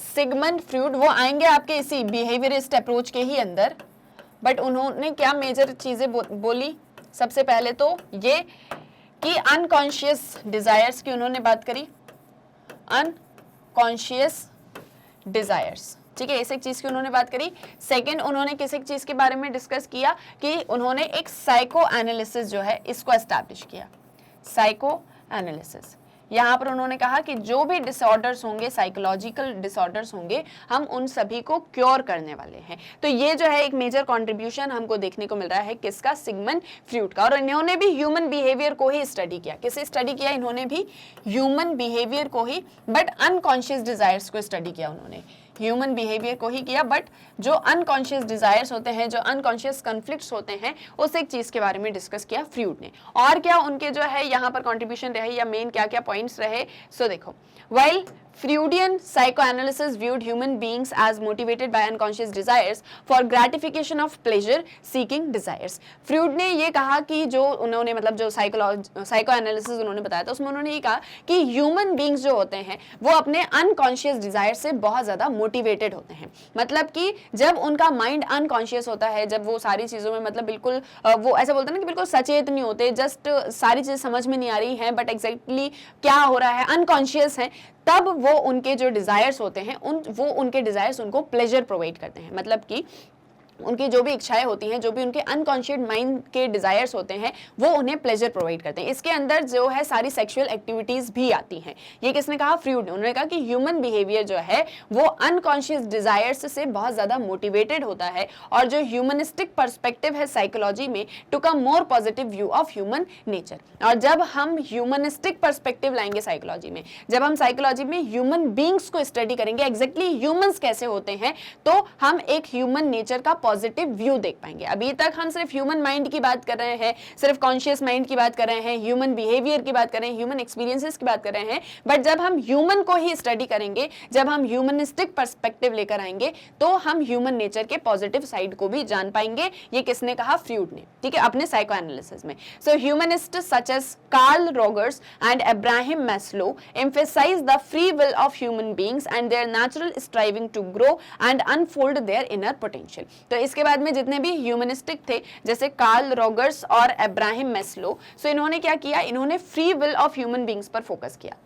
सिगमंड फ्रूड वो आएंगे आपके इसी बिहेवियरिस्ट अप्रोच के ही अंदर, बट उन्होंने क्या मेजर चीजें बोली? सबसे पहले तो ये कि अनकॉन्शियस डिजायर्स की उन्होंने बात करी, अनकॉन्शियस डिजायर्स. ठीक है, इस एक चीज की उन्होंने बात करी. सेकंड, उन्होंने किस एक चीज के बारे में डिस्कस किया कि उन्होंने एक साइको एनालिसिस जो है इसको एस्टैब्लिश किया. साइको एनालिसिस यहाँ पर उन्होंने कहा कि जो भी डिसऑर्डर्स होंगे, साइकोलॉजिकल डिसऑर्डर्स होंगे, हम उन सभी को क्योर करने वाले हैं। तो ये जो है एक मेजर कंट्रीब्यूशन हमको देखने को मिल रहा है किसका, सिगमंड फ्रॉइड का। और इन्होंने भी ह्यूमन बिहेवियर को ही स्टडी किया। किसे स्टडी किया? इन्होंने भी ह्यूमन बिहेवियर को ही, बट अनकॉन्शियस डिजायर्स को स्टडी किया। उन्होंने ह्यूमन बिहेवियर को ही किया, बट जो अनकॉन्शियस डिजायर्स होते हैं, जो अनकॉन्शियस कॉन्फ्लिक्ट्स होते हैं, उस एक चीज के बारे में डिस्कस किया फ्रॉइड ने। और क्या उनके जो है यहाँ पर कंट्रीब्यूशन रहे या मेन क्या क्या पॉइंट्स रहे, सो देखो, while Freudian psychoanalysis viewed human beings as motivated by unconscious desires for gratification of pleasure seeking desires। Freud ने ये कहा कि जो उन्होंने मतलब जो साइकोएनालिसिस उन्होंने बताया था उसमें उन्होंने ये कहा कि ह्यूमन बींग्स जो होते हैं वो अपने अनकॉन्शियस डिजायर से बहुत ज्यादा मोटिवेटेड होते हैं। मतलब कि जब उनका माइंड अनकॉन्शियस होता है, जब वो सारी चीजों में मतलब बिल्कुल वो ऐसा बोलते हैं ना कि बिल्कुल सचेत नहीं होते, जस्ट सारी चीजें समझ में नहीं आ रही हैं, बट एग्जैक्टली क्या हो रहा है, अनकॉन्शियस है, तब वो उनके जो डिजायर्स होते हैं वो उनके डिजायर्स उनको प्लेजर प्रोवाइड करते हैं। मतलब कि उनकी जो भी इच्छाएं होती हैं, जो भी उनके अनकॉन्शियस माइंड के डिजायर्स होते हैं, वो उन्हें प्लेजर प्रोवाइड करते हैं। इसके अंदर जो है सारी सेक्सुअल एक्टिविटीज भी आती हैं। ये किसने कहा? फ्रूड ने। उन्होंने कहा कि ह्यूमन बिहेवियर जो है वो अनकॉन्शियस डिजायर्स से बहुत ज्यादा मोटिवेटेड होता है, और जो ह्यूमनिस्टिक पर्सपेक्टिव है साइकोलॉजी में, to come more positive view of human nature. और जब हम ह्यूमनिस्टिक पर्सपेक्टिव लाएंगे साइकोलॉजी में, जब हम साइकोलॉजी में ह्यूमन बींग्स को स्टडी करेंगे, एग्जैक्टली ह्यूमंस कैसे होते हैं, तो हम एक ह्यूमन नेचर का पॉजिटिव व्यू देख पाएंगे। अभी तक हम सिर्फ ह्यूमन माइंड की बात कर रहे हैं, सिर्फ कॉन्शियस माइंड की बात कर रहे हैं, ह्यूमन बिहेवियर की बात कर रहे हैं, ह्यूमन एक्सपीरियंसेस की बात कर रहे हैं, बट जब हम ह्यूमन को ही स्टडी करेंगे, जब हम ह्यूमनिस्टिक पर्सपेक्टिव लेकर आएंगे, तो हम ह्यूमन नेचर के पॉजिटिव साइड को भी जान पाएंगे। ये किसने कहा? फ्रूड ने, ठीक है, अपने साइको एनालिसिस में। So humanist such as Carl Rogers and Abraham Maslow emphasize the free will of human beings and their natural striving to grow and unfold their inner potential। तो इसके बाद में जितने भी ह्यूमनिस्टिक थे, जैसे कार्ल रोगर्स और अब्राहम मैस्लो, सो इन्होंने क्या किया? इन्होंने free will of human beings पर फोकस किया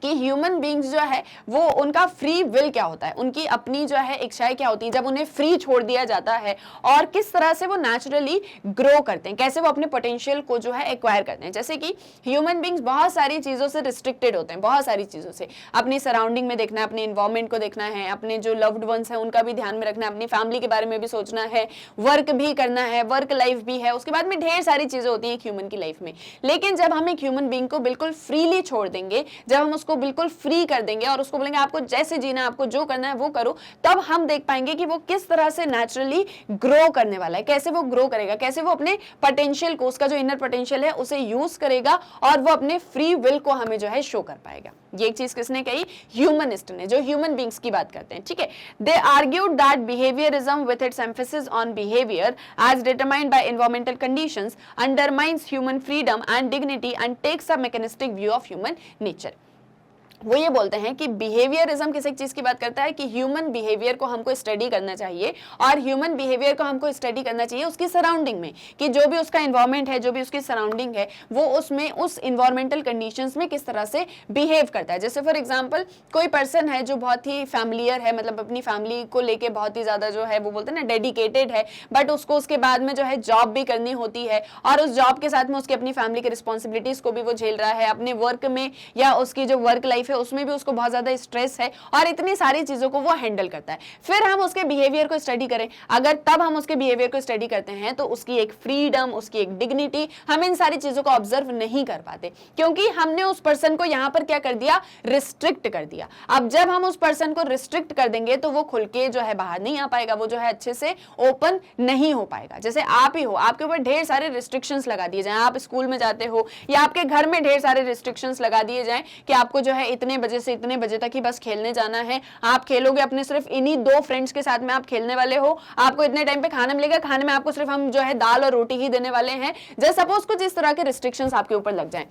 कि ह्यूमन बींग्स जो है वो उनका फ्री विल क्या होता है, उनकी अपनी जो है इच्छाएं क्या होती हैं जब उन्हें फ्री छोड़ दिया जाता है, और किस तरह से वो नेचुरली ग्रो करते हैं, कैसे वो अपने पोटेंशियल को जो है एक्वायर करते हैं। जैसे कि ह्यूमन बींग्स बहुत सारी चीज़ों से रिस्ट्रिक्टेड होते हैं, बहुत सारी चीज़ों से, अपनी सराउंडिंग में देखना है, अपने इन्वायरमेंट को देखना है, अपने जो लव्ड वंस हैं उनका भी ध्यान में रखना है, अपनी फैमिली के बारे में भी सोचना है, वर्क भी करना है, वर्क लाइफ भी है, उसके बाद में ढेर सारी चीज़ें होती हैं एक ह्यूमन की लाइफ में। लेकिन जब हम एक ह्यूमन बींग को बिल्कुल फ्रीली छोड़ देंगे, जब हम उसको बिल्कुल फ्री कर देंगे और उसको बोलेंगे आपको जैसे जीना है, आपको जो करना है वो करो, तब हम देख पाएंगे कि वो किस तरह से नेचुरली ग्रो करने वाला है, कैसे वो ग्रो करेगा, कैसे वो अपने पोटेंशियल को, उसका जो इनर पोटेंशियल है उसे यूज करेगा, और वो अपने फ्री विल को हमें जो है शो कर पाएगा। ये एक चीज किसने कही? ह्यूमनिस्ट ने, जो ह्यूमन बींग्स की बात करते हैं, ठीक है। They argued that behaviourism with its emphasis on behaviour as determined by environmental conditions undermines human freedom and dignity and takes a mechanistic view of human nature. वो ये बोलते हैं कि बिहेवियरिज्म किस एक चीज की बात करता है कि ह्यूमन बिहेवियर को हमको स्टडी करना चाहिए, और ह्यूमन बिहेवियर को हमको स्टडी करना चाहिए उसकी सराउंडिंग में, कि जो भी उसका एनवायरमेंट है, जो भी उसकी सराउंडिंग है, वो उसमें उस इन्वायरमेंटल कंडीशंस में किस तरह से बिहेव करता है। जैसे फॉर एग्जांपल कोई पर्सन है जो बहुत ही फैमिलियर है, मतलब अपनी फैमिली को लेके बहुत ही ज्यादा जो है वो बोलते हैं ना डेडिकेटेड है, बट उसको उसके बाद में जो है जॉब भी करनी होती है, और उस जॉब के साथ में उसकी अपनी फैमिली की रिस्पॉन्सिबिलिटीज को भी वो झेल रहा है, अपने वर्क में या उसकी जो वर्क लाइफ है उसमें भी उसको बहुत ज्यादा स्ट्रेस है, और इतनी सारी चीजों को वो हैंडल करता है। फिर हम उसके बिहेवियर को स्टडी करें, अगर तब हम उसके बिहेवियर को स्टडी करते हैं तो उसकी एक फ्रीडम, उसकी एक डिग्निटी, हम इन सारी चीजों को ऑब्जर्व नहीं कर पाते, क्योंकि हमने उस पर्सन को यहां पर क्या कर दिया? रिस्ट्रिक्ट कर दिया। अब जब हम उस पर्सन को रिस्ट्रिक्ट कर देंगे तो वो खुल के जो है बाहर नहीं आ पाएगा, वो जो है अच्छे से ओपन नहीं हो पाएगा। जैसे आप ही हो, आपके ऊपर ढेर सारे रिस्ट्रिक्शंस लगा दिए जाए, आप स्कूल में जाते हो या आपके घर में ढेर सारे रिस्ट्रिक्शंस लगा दिए जाए कि आपको जो है इतने बजे से इतने बजे तक ही बस खेलने जाना है, आप खेलोगे अपने सिर्फ इन्हीं 2 फ्रेंड्स के साथ में आप खेलने वाले हो, आपको इतने टाइम पे खाना मिलेगा, खाने में आपको सिर्फ हम जो है दाल और रोटी ही देने वाले हैं। जैसे सपोज कुछ इस तरह के रिस्ट्रिक्शंस आपके ऊपर लग जाएं,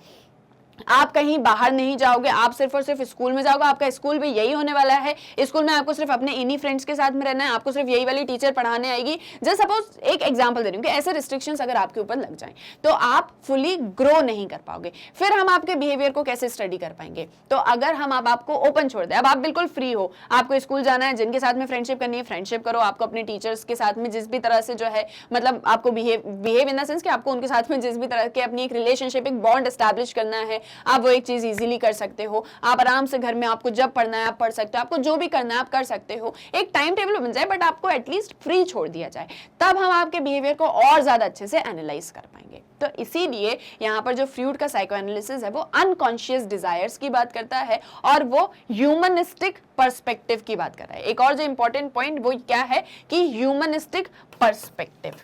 आप कहीं बाहर नहीं जाओगे, आप सिर्फ और सिर्फ स्कूल में जाओगे, आपका स्कूल भी यही होने वाला है, स्कूल में आपको सिर्फ अपने इन्हीं फ्रेंड्स के साथ में रहना है, आपको सिर्फ यही वाली टीचर पढ़ाने आएगी। जस्ट सपोज एक एग्जांपल दे रही हूँ कि ऐसे रिस्ट्रिक्शंस अगर आपके ऊपर लग जाएं तो आप फुली ग्रो नहीं कर पाओगे। फिर हम आपके बिहेवियर को कैसे स्टडी कर पाएंगे? तो अगर हम अब आपको ओपन छोड़ दें, अब आप बिल्कुल फ्री हो, आपको स्कूल जाना है, जिनके साथ में फ्रेंडशिप करनी है फ्रेंडशिप करो, आपको अपने टीचर्स के साथ में जिस भी तरह से जो है मतलब आपको बिहेव इन द सेंस कि आपको उनके साथ में जिस भी तरह के अपनी एक रिलेशनशिप, एक बॉन्ड एस्टैब्लिश करना है, आप वो एक चीज इजीली कर सकते हो, आप आराम से घर में आपको जब पढ़ना है आप पढ़ सकते हो, आपको जो भी करना है आप कर सकते हो, एक टाइम टेबल बन जाए बट आपको एटलीस्ट फ्री छोड़ दिया जाए, तब हम आपके बिहेवियर को और ज्यादा अच्छे से एनालाइज कर पाएंगे। तो इसीलिए यहाँ पर जो फ्रूड का साइको एनालिसिस है वो अनकॉन्शियस डिजायर्स की बात करता है और वो ह्यूमनिस्टिक पर्सपेक्टिव की बात कर रहा है। एक और जो इंपॉर्टेंट पॉइंट वो क्या है कि ह्यूमनिस्टिक पर्सपेक्टिव,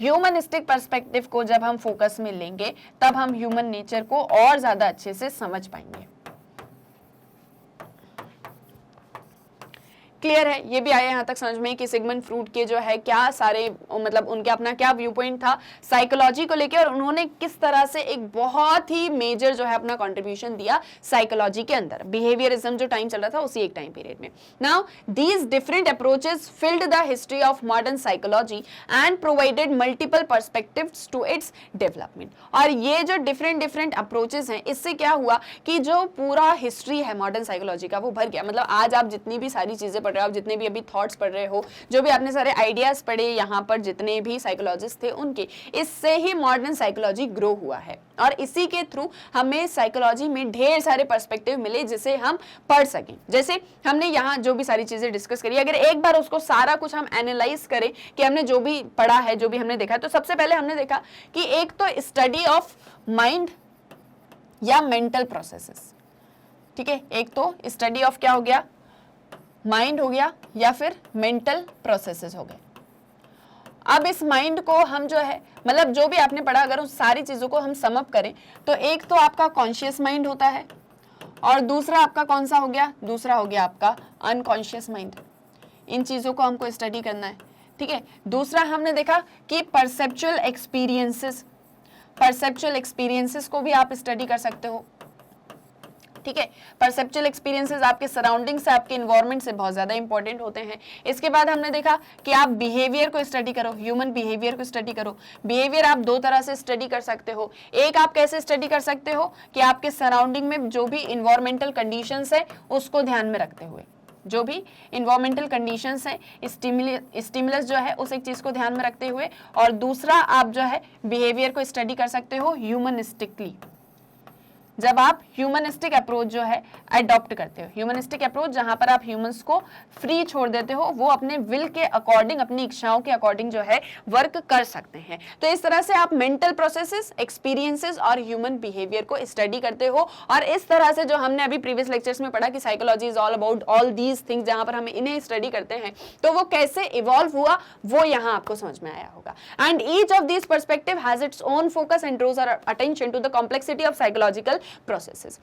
ह्यूमनिस्टिक पर्सपेक्टिव को जब हम फोकस में लेंगे तब हम ह्यूमन नेचर को और ज्यादा अच्छे से समझ पाएंगे। क्लियर है? ये भी आया यहाँ तक समझ में कि सिगमंड फ्रूड के जो है क्या सारे मतलब उनके अपना क्या व्यू पॉइंट था साइकोलॉजी को लेकर और उन्होंने किस तरह से एक बहुत ही मेजर जो है अपना कंट्रीब्यूशन दिया साइकोलॉजी के अंदर। बिहेवियरिज्म जो टाइम चल रहा था उसी एक टाइम पीरियड में। Now these different approaches filled the history of modern psychology and provided multiple perspectives to its development. और ये जो डिफरेंट अप्रोचेस हैं इससे क्या हुआ कि जो पूरा हिस्ट्री है मॉडर्न साइकोलॉजी का वो भर गया। मतलब आज आप जितनी भी सारी चीजें पढ़ रहे हो, आप जितने भी अभी थॉट्स पढ़ रहे हो, जो भी आपने सारे आइडियाज पढ़े यहाँ पर जितने भी साइकोलॉजिस्ट थे उनके, इससे ही मॉडर्न साइकोलॉजी ग्रो हुआ है और इसी के थ्रू हमें साइकोलॉजी में ढेर सारे पर्सपेक्टिव मिले जिसे हम पढ़ सकें। जैसे हमने यहाँ जो भी सारी चीजें डिस्कस करी, अगर एक बार उसको सारा कुछ हम एनालाइज करें कि हमने जो भी पढ़ा है, जो भी हमने देखा है, तो सबसे पहले हमने देखा कि एक तो स्टडी ऑफ माइंड या मेंटल प्रोसेसेस, ठीक है, एक तो स्टडी ऑफ क्या हो गया, माइंड हो गया या फिर मेंटल प्रोसेसेस हो गए। अब इस माइंड को हम जो है मतलब जो भी आपने पढ़ा अगर उस सारी चीजों को हम सम अप करें तो एक तो आपका कॉन्शियस माइंड होता है और दूसरा आपका कौन सा हो गया, दूसरा हो गया आपका अनकॉन्शियस माइंड। इन चीजों को हमको स्टडी करना है, ठीक है। दूसरा हमने देखा कि परसेप्चुअल एक्सपीरियंसेस को भी आप स्टडी कर सकते हो, ठीक है। परसेप्चुअल एक्सपीरियंसेस आपके सराउंडिंग से, आपके इन्वायरमेंट से बहुत ज्यादा इंपॉर्टेंट होते हैं। इसके बाद हमने देखा कि आप बिहेवियर को स्टडी करो, ह्यूमन बिहेवियर को स्टडी करो। बिहेवियर आप दो तरह से स्टडी कर सकते हो। एक आप कैसे स्टडी कर सकते हो कि आपके सराउंडिंग में जो भी इन्वायरमेंटल कंडीशंस है उसको ध्यान में रखते हुए, जो भी इन्वायरमेंटल कंडीशंस है, स्टिमुलस जो है उस एक चीज को ध्यान में रखते हुए। और दूसरा आप जो है बिहेवियर को स्टडी कर सकते हो ह्यूमनिस्टिकली, जब आप ह्यूमनिस्टिक अप्रोच जो है अडॉप्ट करते हो। ह्यूमनिस्टिक अप्रोच जहां पर आप ह्यूमंस को फ्री छोड़ देते हो, वो अपने विल के अकॉर्डिंग, अपनी इच्छाओं के अकॉर्डिंग जो है वर्क कर सकते हैं। तो इस तरह से आप मेंटल प्रोसेसेस, एक्सपीरियंसेस और ह्यूमन बिहेवियर को स्टडी करते हो। और इस तरह से जो हमने अभी प्रीवियस लेक्चर्स में पढ़ा कि psychology is all about all these things, जहां पर हम इन्हें स्टडी करते हैं तो वो कैसे इवॉल्व हुआ वो यहाँ आपको समझ में आया होगा। And each of these perspective has its own focus and draws our attention to the complexity of psychological processes.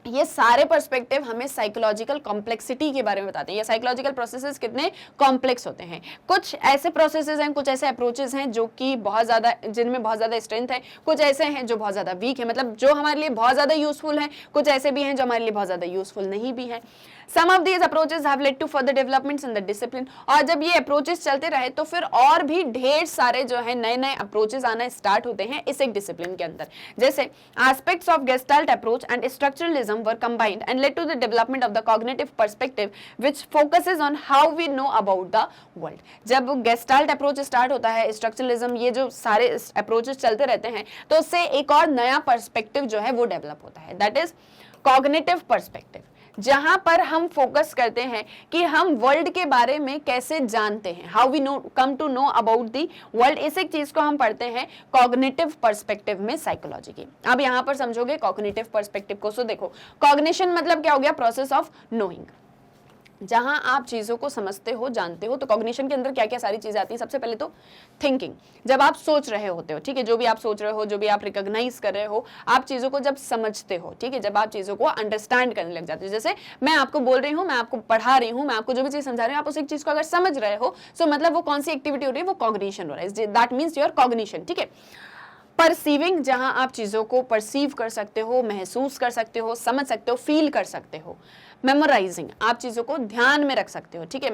ये सारे पर्सपेक्टिव हमें साइकोलॉजिकल कॉम्प्लेक्सिटी के बारे में बताते हैं, ये साइकोलॉजिकल प्रोसेसेस कितने कॉम्प्लेक्स होते हैं। कुछ ऐसे प्रोसेसेस हैं, कुछ ऐसे अप्रोचेस हैं जो कि बहुत ज्यादा, जिनमें बहुत ज्यादा स्ट्रेंथ है, कुछ ऐसे हैं जो बहुत ज्यादा वीक है, मतलब जो हमारे लिए बहुत ज्यादा यूजफुल हैं, कुछ ऐसे भी हैं जो हमारे लिए बहुत ज्यादा यूजफुल नहीं भी हैं। Some of these approaches have led to further developments in the discipline। और जब ये अप्रोचेस चलते रहे तो फिर और भी ढेर सारे जो है नए नए अप्रोचेस आना स्टार्ट होते हैं इस एक डिसिप्लिन के अंदर। जैसे aspects of gestalt approach and structuralism were combined and led to the development of the cognitive perspective which focuses on how we know about the world. जब गेस्टाल्ट अप्रोच स्टार्ट होता है, स्ट्रक्चरलिज्म, ये जो सारे approaches चलते रहते हैं तो उससे एक और नया पर्सपेक्टिव जो है वो डेवलप होता है, दैट इज कॉग्निटिव पर्सपेक्टिव, जहां पर हम फोकस करते हैं कि हम वर्ल्ड के बारे में कैसे जानते हैं, how we know come to know about the world. इस एक चीज को हम पढ़ते हैं कॉग्निटिव पर्सपेक्टिव में साइकोलॉजी की। अब यहां पर समझोगे कॉग्निटिव पर्सपेक्टिव को। सो देखो, कॉग्निशन मतलब क्या हो गया, प्रोसेस ऑफ नोइंग, जहां आप चीजों को समझते हो, जानते हो। तो कॉग्निशन के अंदर क्या क्या सारी चीजें आती हैं, सबसे पहले तो थिंकिंग, जब आप सोच रहे होते हो, ठीक है, जो भी आप सोच रहे हो, जो भी आप रिकॉग्नाइज कर रहे हो, आप चीजों को जब समझते हो, ठीक है, जब आप चीजों को अंडरस्टैंड करने लग जाते हो। जैसे मैं आपको बोल रही हूँ, मैं आपको पढ़ा रही हूँ, मैं आपको जो भी चीज समझा रही हूँ, आप उस एक चीज को अगर समझ रहे हो, सो मतलब वो कौन सी एक्टिविटी हो रही है, वो कॉग्निशन हो रहा है, दैट मीन्स योर कॉग्निशन, ठीक है। परसीविंग, जहां आप चीजों को परसीव कर सकते हो, महसूस कर सकते हो, समझ सकते हो, फील कर सकते हो। मेमोराइजिंग, आप चीज़ों को ध्यान में रख सकते हो, ठीक है।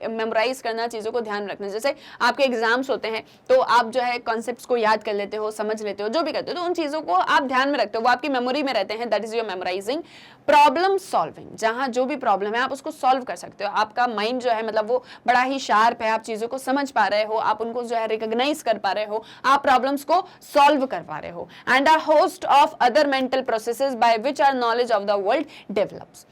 मेमोराइज करना, चीज़ों को ध्यान में रखना, जैसे आपके एग्जाम्स होते हैं तो आप जो है कॉन्सेप्ट्स को याद कर लेते हो, समझ लेते हो, जो भी करते हो तो उन चीज़ों को आप ध्यान में रखते हो, वो आपकी मेमोरी में रहते हैं, that is your memorising. Problem solving, जहाँ जो भी प्रॉब्लम है आप उसको सॉल्व कर सकते हो, आपका माइंड जो है मतलब वो बड़ा ही शार्प है, आप चीज़ों को समझ पा रहे हो, आप उनको जो है रिकॉग्नाइज कर पा रहे हो, आप प्रॉब्लम्स को सॉल्व कर पा रहे हो। And a host of other mental processes by which our knowledge of the world develops,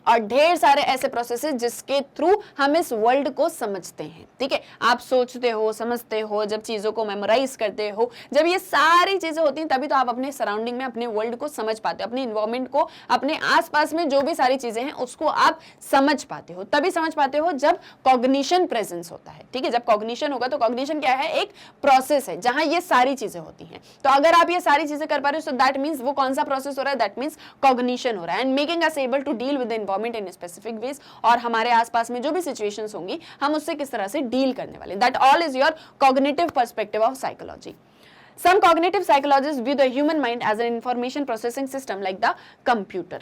और ढेर सारे ऐसे प्रोसेसेस जिसके थ्रू हम इस वर्ल्ड को समझते हैं, ठीक है। आप सोचते हो, समझते हो, जब चीज़ों को मेमोराइज करते हो, जब ये सारी चीज़ें होती हैं तभी तो आप अपने सराउंडिंग में अपने वर्ल्ड को समझ पाते हो, अपने इन्वायरमेंट को, अपने आसपास में जो भी सारी चीज़ें हैं उसको आप समझ पाते हो। तभी समझ पाते हो जब कॉग्निशन प्रेजेंस होता है, ठीक है। जब कॉग्निशन होगा, तो कॉग्निशन क्या है, एक प्रोसेस है जहाँ ये सारी चीज़ें होती हैं। तो अगर आप ये सारी चीज़ें कर पा रहे हो, सो दैट मीन्स वो कौन सा प्रोसेस हो रहा है, दैट मीन्स कॉग्निशन हो रहा है। And making us able to deal with in specific ways, और हमारे आसपास में जो भी सिचुएशंस होंगी हम उससे किस तरह से डील करने वाले, that all is your cognitive perspective of psychology. Some cognitive psychologists view the human mind as an information processing system like the computer.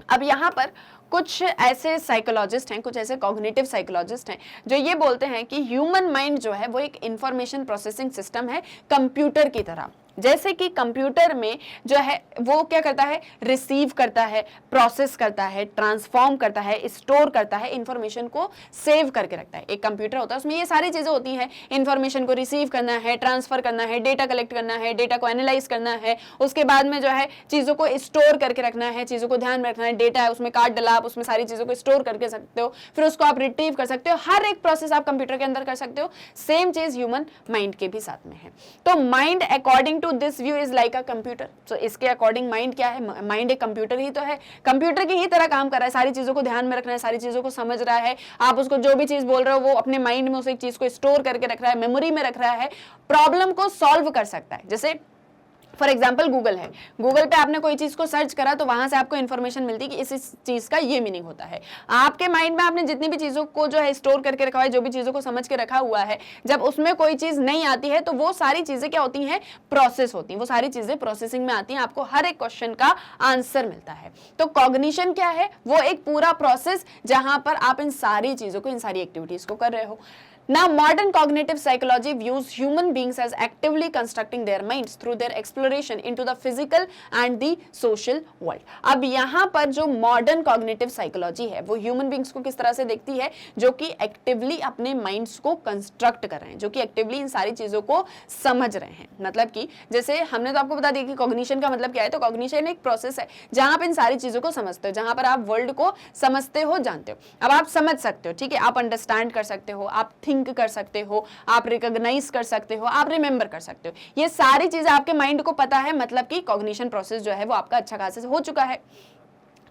अब यहाँ पर कुछ ऐसे साइकोलॉजिस्ट हैं, कुछ ऐसे कॉग्निटिव साइकोलॉजिस्ट हैं जो ये बोलते हैं कि ह्यूमन माइंड जो है वो एक इंफॉर्मेशन प्रोसेसिंग सिस्टम है, कंप्यूटर की तरह। जैसे कि कंप्यूटर में जो है वो क्या करता है, रिसीव करता है, प्रोसेस करता है, ट्रांसफॉर्म करता है, स्टोर करता है, इंफॉर्मेशन को सेव करके रखता है। एक कंप्यूटर होता है, उसमें ये सारी चीज़ें होती हैं, इंफॉर्मेशन को रिसीव करना है, ट्रांसफर करना है, डेटा कलेक्ट करना है, डेटा को एनालाइज करना है, उसके बाद में जो है चीज़ों को स्टोर करके रखना है, चीज़ों को ध्यान में रखना है। डेटा है, उसमें काट डाला, आप उसमें सारी चीज़ों को स्टोर करके सकते हो, फिर उसको आप रिट्रीव कर सकते हो। हर एक प्रोसेस आप कंप्यूटर के अंदर कर सकते हो। सेम चीज़ ह्यूमन माइंड के भी साथ में है। तो mind according to this view is like a computer. So इसके अकॉर्डिंग माइंड क्या है, माइंड एक कंप्यूटर ही तो है, कंप्यूटर की ही तरह काम कर रहा है, सारी चीजों को ध्यान में रख रहा है, सारी चीजों को समझ रहा है। आप उसको जो भी चीज बोल रहे हो वो अपने माइंड में उस एक चीज को स्टोर करके रख रहा है, मेमोरी में रख रहा है, प्रॉब्लम को सॉल्व कर सकता है। जैसे फॉर एग्जाम्पल गूगल है, गूगल पे आपने कोई चीज़ को सर्च करा तो वहां से आपको इन्फॉर्मेशन मिलती है कि इस चीज़ का ये मीनिंग होता है। आपके माइंड में आपने जितनी भी चीज़ों को जो है स्टोर करके रखा हुआ है, जो भी चीज़ों को समझ के रखा हुआ है, जब उसमें कोई चीज़ नहीं आती है तो वो सारी चीज़ें क्या होती हैं, प्रोसेस होती हैं, वो सारी चीज़ें प्रोसेसिंग में आती हैं, आपको हर एक क्वेश्चन का आंसर मिलता है। तो कॉग्निशन क्या है, वो एक पूरा प्रोसेस जहां पर आप इन सारी चीज़ों को, इन सारी एक्टिविटीज़ को कर रहे हो। Now, modern cognitive psychology views human beings as actively constructing their minds through their exploration into the physical and the social world. अब यहाँ पर जो modern cognitive psychology है वो human beings को किस तरह से देखती है, जो कि actively अपने minds को construct कर रहे हैं, जो कि actively इन सारी चीज़ों को समझ रहे हैं। मतलब कि जैसे हमने तो आपको बता दिया कि cognition का मतलब क्या है, तो cognition एक process है जहाँ आप इन सारी चीज़ों को समझते हो, जहाँ पर आप world को समझते हो, जानते हो। अब आप समझ सकते हो, ठीक है, आप अंडरस्टैंड कर सकते हो, आप थिंक कर सकते हो, आप रिकॉग्नाइज कर सकते हो, आप रिमेंबर कर सकते हो। ये सारी चीजें आपके माइंड को पता है, मतलब कि कॉग्निशन प्रोसेस जो है वो आपका अच्छा खासा हो चुका है।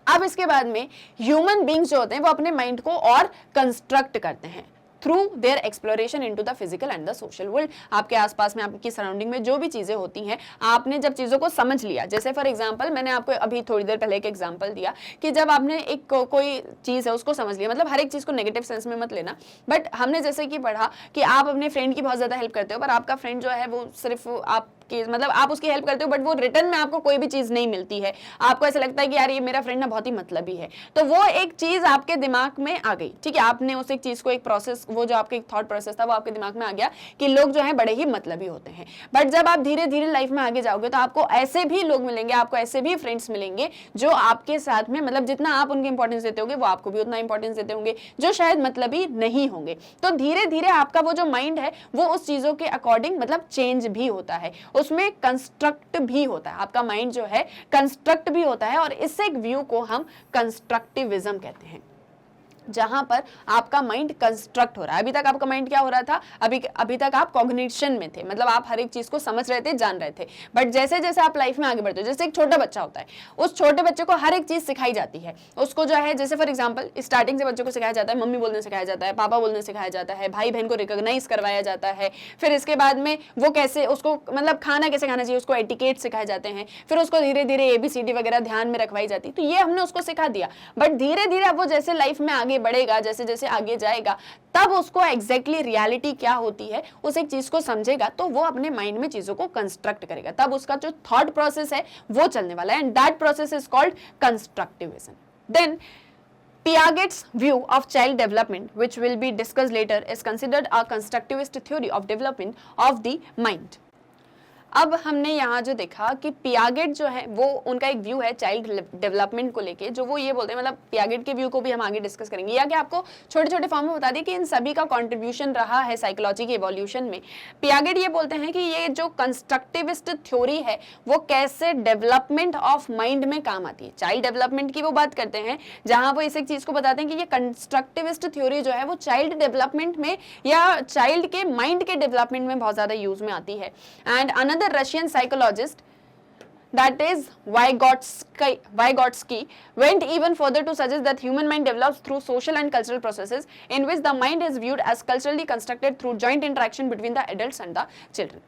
अब इसके बाद में ह्यूमन बीइंग्स जो होते हैं वो अपने माइंड को और कंस्ट्रक्ट करते हैं through their exploration into the physical and the social world. आपके आसपास में, आपकी सराउंडिंग में जो भी चीज़ें होती हैं, आपने जब चीज़ों को समझ लिया, जैसे फॉर एग्जांपल मैंने आपको अभी थोड़ी देर पहले एक एग्जांपल दिया कि जब आपने एक कोई चीज़ है उसको समझ लिया, मतलब हर एक चीज़ को नेगेटिव सेंस में मत लेना, बट हमने जैसे कि पढ़ा कि आप अपने फ्रेंड की बहुत ज़्यादा हेल्प करते हो, पर आपका फ्रेंड जो है वो सिर्फ आप मतलब आप उसकी हेल्प करते हो बट वो रिटर्न में आपको कोई भी चीज़ नहीं मिलती है, आपको ऐसा लगता है कि यार ये मेरा फ्रेंड ना बहुत ही मतलबी है, तो वो एक चीज़ आपके दिमाग में आ गई, ठीक है, आपने उस एक चीज़ को, एक प्रोसेस, वो जो आपके एक थॉट प्रोसेस था वो आपके दिमाग में आ गया कि लोग जो है बड़े ही मतलबी होते हैं। बट जब आप धीरे धीरे लाइफ में आगे जाओगे तो आपको ऐसे भी लोग मिलेंगे, आपको ऐसे भी फ्रेंड्स मिलेंगे जो आपके साथ में, मतलब जितना आप उनके इंपॉर्टेंस देते होंगे वो आपको भी उतना इंपॉर्टेंस देते होंगे, जो शायद मतलबी नहीं होंगे। तो धीरे धीरे आपका वो जो माइंड है वो उस चीज़ों के अकॉर्डिंग मतलब चेंज भी होता है, उसमें कंस्ट्रक्ट भी होता है, आपका माइंड जो है कंस्ट्रक्ट भी होता है, और इससे एक व्यू को हम कंस्ट्रक्टिविज्म कहते हैं, जहां पर आपका माइंड कंस्ट्रक्ट हो रहा है। अभी तक आपका माइंड क्या हो रहा था, अभी तक आप कॉग्निशन में थे, मतलब आप हर एक चीज को समझ रहे थे, जान रहे थे, बट जैसे जैसे आप लाइफ में आगे बढ़ते हो, जैसे एक छोटा बच्चा होता है, उस छोटे बच्चे को हर एक चीज सिखाई जाती है, उसको जो है, जैसे फॉर एग्जांपल स्टार्टिंग से बच्चों को सिखाया जाता है, मम्मी बोलने सिखाया जाता है, पापा बोलने सिखाया जाता है, भाई बहन को रिकॉग्नाइज करवाया जाता है, फिर इसके बाद में वो कैसे, उसको मतलब खाना कैसे खाना चाहिए, उसको एटिकेट सिखाए जाते हैं, फिर उसको धीरे धीरे ABCD वगैरह ध्यान में रखवाई जाती है, तो ये हमने उसको सिखा दिया। बट धीरे धीरे वो जैसे लाइफ में आगे बढ़ेगा, जैसे जैसे आगे जाएगा, तब उसको एग्जैक्टली रियलिटी क्या होती है उस एक चीज को समझेगा, तो वो अपने माइंड में चीजों को कंस्ट्रक्ट करेगा, तब उसका जो थॉट प्रोसेस है वो चलने वाला है, and that process is called constructivism. Then Piaget's view of child development, which will be discussed later, is considered a constructivist theory of development of the mind. अब हमने यहाँ जो देखा कि पियागेट जो है वो उनका एक व्यू है चाइल्ड डेवलपमेंट को लेके, जो वो ये बोलते हैं, मतलब पियागेट के व्यू को भी हम आगे डिस्कस करेंगे, या कि आपको छोटे छोटे फॉर्म में बता दिए कि इन सभी का कंट्रीब्यूशन रहा है साइकोलॉजी के इवोल्यूशन में। पियागेट ये बोलते हैं कि ये जो कंस्ट्रक्टिविस्ट थ्योरी है वो कैसे डेवलपमेंट ऑफ माइंड में काम आती है। चाइल्ड डेवलपमेंट की वो बात करते हैं, जहां वो इस एक चीज को बताते हैं कि ये कंस्ट्रक्टिविस्ट थ्योरी जो है वो चाइल्ड डेवलपमेंट में या चाइल्ड के माइंड के डेवलपमेंट में बहुत ज्यादा यूज में आती है। And another Russian psychologist, that is Vygotsky, went even further to suggest that human mind develops through social and cultural processes in which the mind is viewed as culturally constructed through joint interaction between the adults and the children.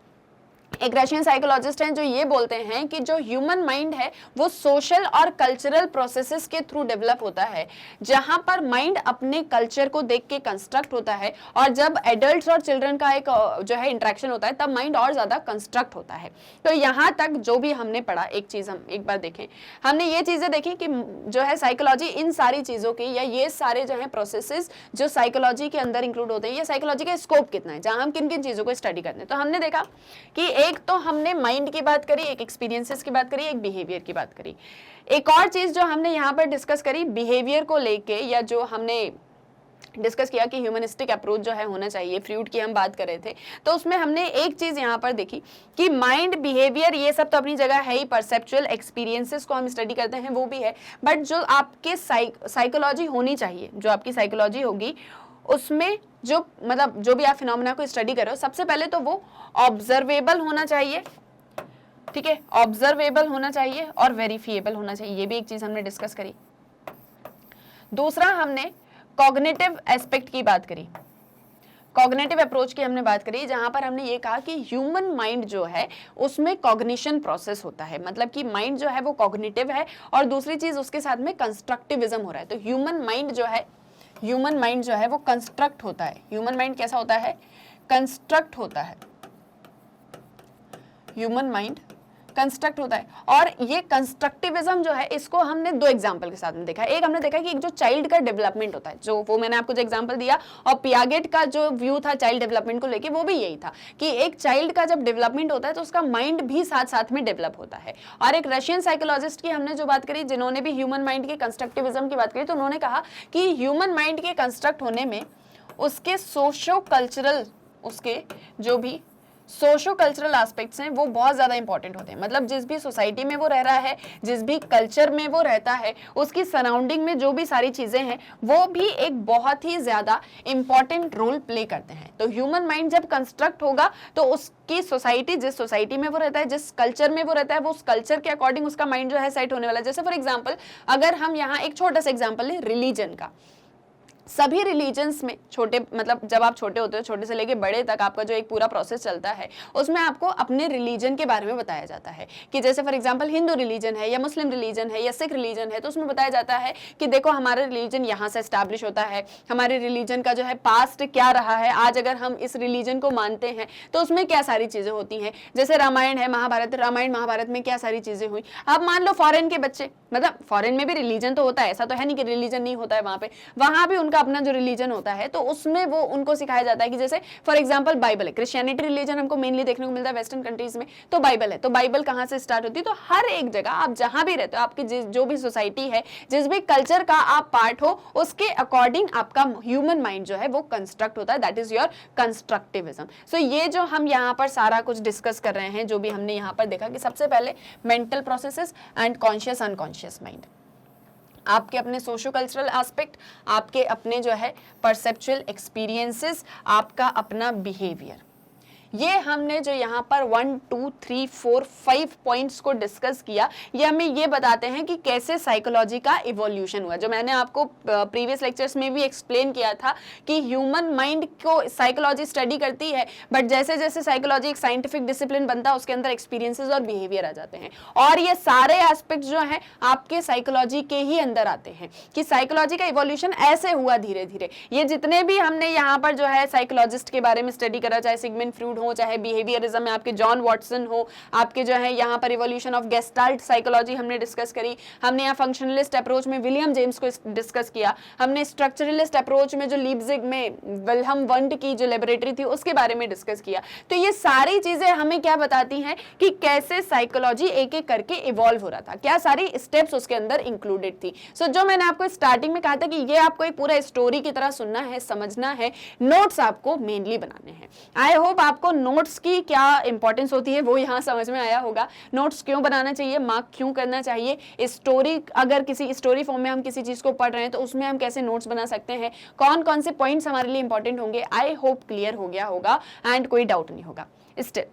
एक Russian psychologist हैं जो ये बोलते हैं कि जो human mind है वो सोशल और कल्चरल प्रोसेसेस के थ्रू डेवलप होता है, जहां पर माइंड अपने कल्चर को देख के कंस्ट्रक्ट होता है, और जब एडल्ट्स और चिल्ड्रन का एक जो है इंटरेक्शन होता है तब माइंड और ज्यादा कंस्ट्रक्ट होता है। तो यहाँ तक जो भी हमने पढ़ा, एक चीज हम एक बार देखें, हमने ये चीजें देखी कि जो है साइकोलॉजी इन सारी चीजों की, या ये सारे जो है प्रोसेसेस जो साइकोलॉजी के अंदर इंक्लूड होते हैं, या साइकोलॉजी का स्कोप कितना है, जहां हम किन किन चीजों को स्टडी करते हैं। तो हमने देखा कि एक तो हमने माइंड की बात करी, एक एक्सपीरियंसेस की बात करी, एक बिहेवियर की बात करी। एक और चीज जो हमने यहाँ पर डिस्कस करी बिहेवियर को लेके, या जो हमने डिस्कस किया कि ह्यूमनिस्टिक अप्रोच जो है होना चाहिए, फ्रूट की हम बात कर रहे थे, तो उसमें हमने एक चीज यहाँ पर देखी कि माइंड, बिहेवियर, ये सब तो अपनी जगह है ही, परसेप्चुअल एक्सपीरियंसेस को हम स्टडी करते हैं वो भी है, बट जो आपके साइकोलॉजी होनी चाहिए, जो आपकी साइकोलॉजी होगी उसमें जो मतलब जो भी आप फिनोमेना को स्टडी कर रहे हो, सबसे पहले तो वो ऑब्जर्वेबल होना चाहिए, ठीक है, ऑब्जर्वेबल होना चाहिए और वेरीफिएबल होना चाहिए, ये भी एक चीज हमने डिस्कस करी। दूसरा हमने कॉग्निटिव एस्पेक्ट की बात करी, कॉग्निटिव अप्रोच की हमने बात करी, जहां पर हमने ये कहा कि ह्यूमन माइंड जो है उसमें कॉग्निशन प्रोसेस होता है, मतलब कि माइंड जो है वो कॉग्निटिव है, और दूसरी चीज उसके साथ में कंस्ट्रक्टिविज्म हो रहा है। तो ह्यूमन माइंड जो है वो कंस्ट्रक्ट होता है। ह्यूमन माइंड कैसा होता है? कंस्ट्रक्ट होता है। ह्यूमन माइंड कंस्ट्रक्ट होता है, और ये कंस्ट्रक्टिविज्म जो है इसको हमने दो एग्जांपल के साथ में देखा। एक हमने देखा कि एक जो चाइल्ड का डेवलपमेंट होता है, जो वो मैंने आपको जो एग्जांपल दिया, और पियागेट का जो व्यू था चाइल्ड डेवलपमेंट को लेके वो भी यही था कि एक चाइल्ड का जब डेवलपमेंट होता है तो उसका माइंड भी साथ साथ में डेवलप होता है। और एक रशियन साइकोलॉजिस्ट की हमने जो बात करी, जिन्होंने भी ह्यूमन माइंड के कंस्ट्रक्टिविज्म की बात करी, तो उन्होंने कहा कि ह्यूमन माइंड के कंस्ट्रक्ट होने में उसके सोशो कल्चरल, उसके जो भी सोशो कल्चरल एस्पेक्ट्स हैं वो बहुत ज़्यादा इंपॉर्टेंट होते हैं। मतलब जिस भी सोसाइटी में वो रह रहा है, जिस भी कल्चर में वो रहता है, उसकी सराउंडिंग में जो भी सारी चीज़ें हैं वो भी एक बहुत ही ज़्यादा इंपॉर्टेंट रोल प्ले करते हैं। तो ह्यूमन माइंड जब कंस्ट्रक्ट होगा तो उसकी सोसाइटी, जिस सोसाइटी में वो रहता है, जिस कल्चर में वो रहता है, वो उस कल्चर के अकॉर्डिंग उसका माइंड जो है सेट होने वाला है। जैसे फॉर एग्जाम्पल अगर हम यहाँ एक छोटा सा एग्जाम्पल लें रिलीजन का, सभी रिलीजन्स में छोटे, मतलब जब आप छोटे होते हो, छोटे से लेके बड़े तक आपका जो एक पूरा प्रोसेस चलता है उसमें आपको अपने रिलीजन के बारे में बताया जाता है कि जैसे फॉर एग्जांपल हिंदू रिलीजन है या मुस्लिम रिलीजन है या सिख रिलीजन है, तो उसमें बताया जाता है कि देखो हमारा रिलीजन यहाँ से एस्टैब्लिश होता है, हमारे रिलीजन का जो है पास्ट क्या रहा है, आज अगर हम इस रिलीजन को मानते हैं तो उसमें क्या सारी चीज़ें होती हैं। जैसे रामायण है, महाभारत, रामायण महाभारत में क्या सारी चीज़ें हुई। अब मान लो फॉरेन के बच्चे, मतलब फॉरेन में भी रिलीजन तो होता है, ऐसा तो है नहीं कि रिलीजन नहीं होता है, वहाँ भी उनका अपना जो रिलीजन होता है, तो उसमें वो उनको सिखाया जाता है कि जैसे फॉर एग्जांपल बाइबल है, क्रिश्चियनिटी रिलीजन हमको मेनली देखने को मिलता है वेस्टर्न कंट्रीज में, तो बाइबल है, तो बाइबल कहाँ से स्टार्ट होती है। तो हर एक जगह आप जहां भी रहते हो, आपकी जो भी सोसाइटी है, जिस भी कल्चर का आप पार्ट हो, उसके अकॉर्डिंग आपका ह्यूमन माइंड जो है वो कंस्ट्रक्ट होता है, दैट इज योर कंस्ट्रक्टिविज्म। सो ये जो हम यहाँ पर सारा कुछ डिस्कस कर रहे हैं, जो भी हमने यहाँ पर देखा कि सबसे पहले mental processes and conscious unconscious mind, आपके अपने सोशो कल्चरल एस्पेक्ट, आपके अपने जो है परसेप्चुअल एक्सपीरियंसेस, आपका अपना बिहेवियर, ये हमने जो यहाँ पर 1 2 3 4 5 पॉइंट्स को डिस्कस किया, ये हमें ये बताते हैं कि कैसे साइकोलॉजी का इवोल्यूशन हुआ। जो मैंने आपको प्रीवियस लेक्चर्स में भी एक्सप्लेन किया था कि ह्यूमन माइंड को साइकोलॉजी स्टडी करती है, बट जैसे जैसे साइकोलॉजी एक साइंटिफिक डिसिप्लिन बनता है उसके अंदर एक्सपीरियंसेस और बिहेवियर आ जाते हैं, और ये सारे एस्पेक्ट जो हैं आपके साइकोलॉजी के ही अंदर आते हैं कि साइकोलॉजी का इवोल्यूशन ऐसे हुआ धीरे धीरे। ये जितने भी हमने यहाँ पर जो है साइकोलॉजिस्ट के बारे में स्टडी करा, चाहे सिगमंड फ्रॉइड हो, चाहे बिहेवियरिज्म में आपके जॉन वॉटसन हो, आपके जो है यहाँ पर इवोल्यूशन ऑफ गेस्टाल्ट साइकोलॉजी हमने डिस्कस करी, हमने यहाँ फंक्शनलिस्ट अप्रोच में विलियम जेम्स को डिस्कस किया, हमने स्ट्रक्चरलिस्ट अप्रोच में जो लीप्जिग में विल्हम वंड की जो लेबोरेटरी थी उसके बारे में डिस्कस किया। तो ये सारी चीजें हमें क्या बताती हैं कि कैसे साइकोलॉजी एक एक करके इवॉल्व हो रहा था, क्या सारी स्टेप्स उसके अंदर इंक्लूडेड थी। सो जो मैंने आपको स्टार्टिंग में कहा था कि ये आपको एक पूरा स्टोरी की तरह सुनना है, समझना है, नोट्स आपको मेनली बनाने हैं। आई होप आपको नोट्स की क्या इंपॉर्टेंस होती है वो यहाँ समझ में आया होगा, नोट्स क्यों बनाना चाहिए, मार्क क्यों करना चाहिए, स्टोरी अगर किसी स्टोरी फॉर्म में हम किसी चीज को पढ़ रहे हैं तो उसमें हम कैसे नोट्स बना सकते हैं, कौन कौन से पॉइंट्स हमारे लिए इंपॉर्टेंट होंगे। आई होप क्लियर हो गया होगा एंड कोई डाउट नहीं होगा। Still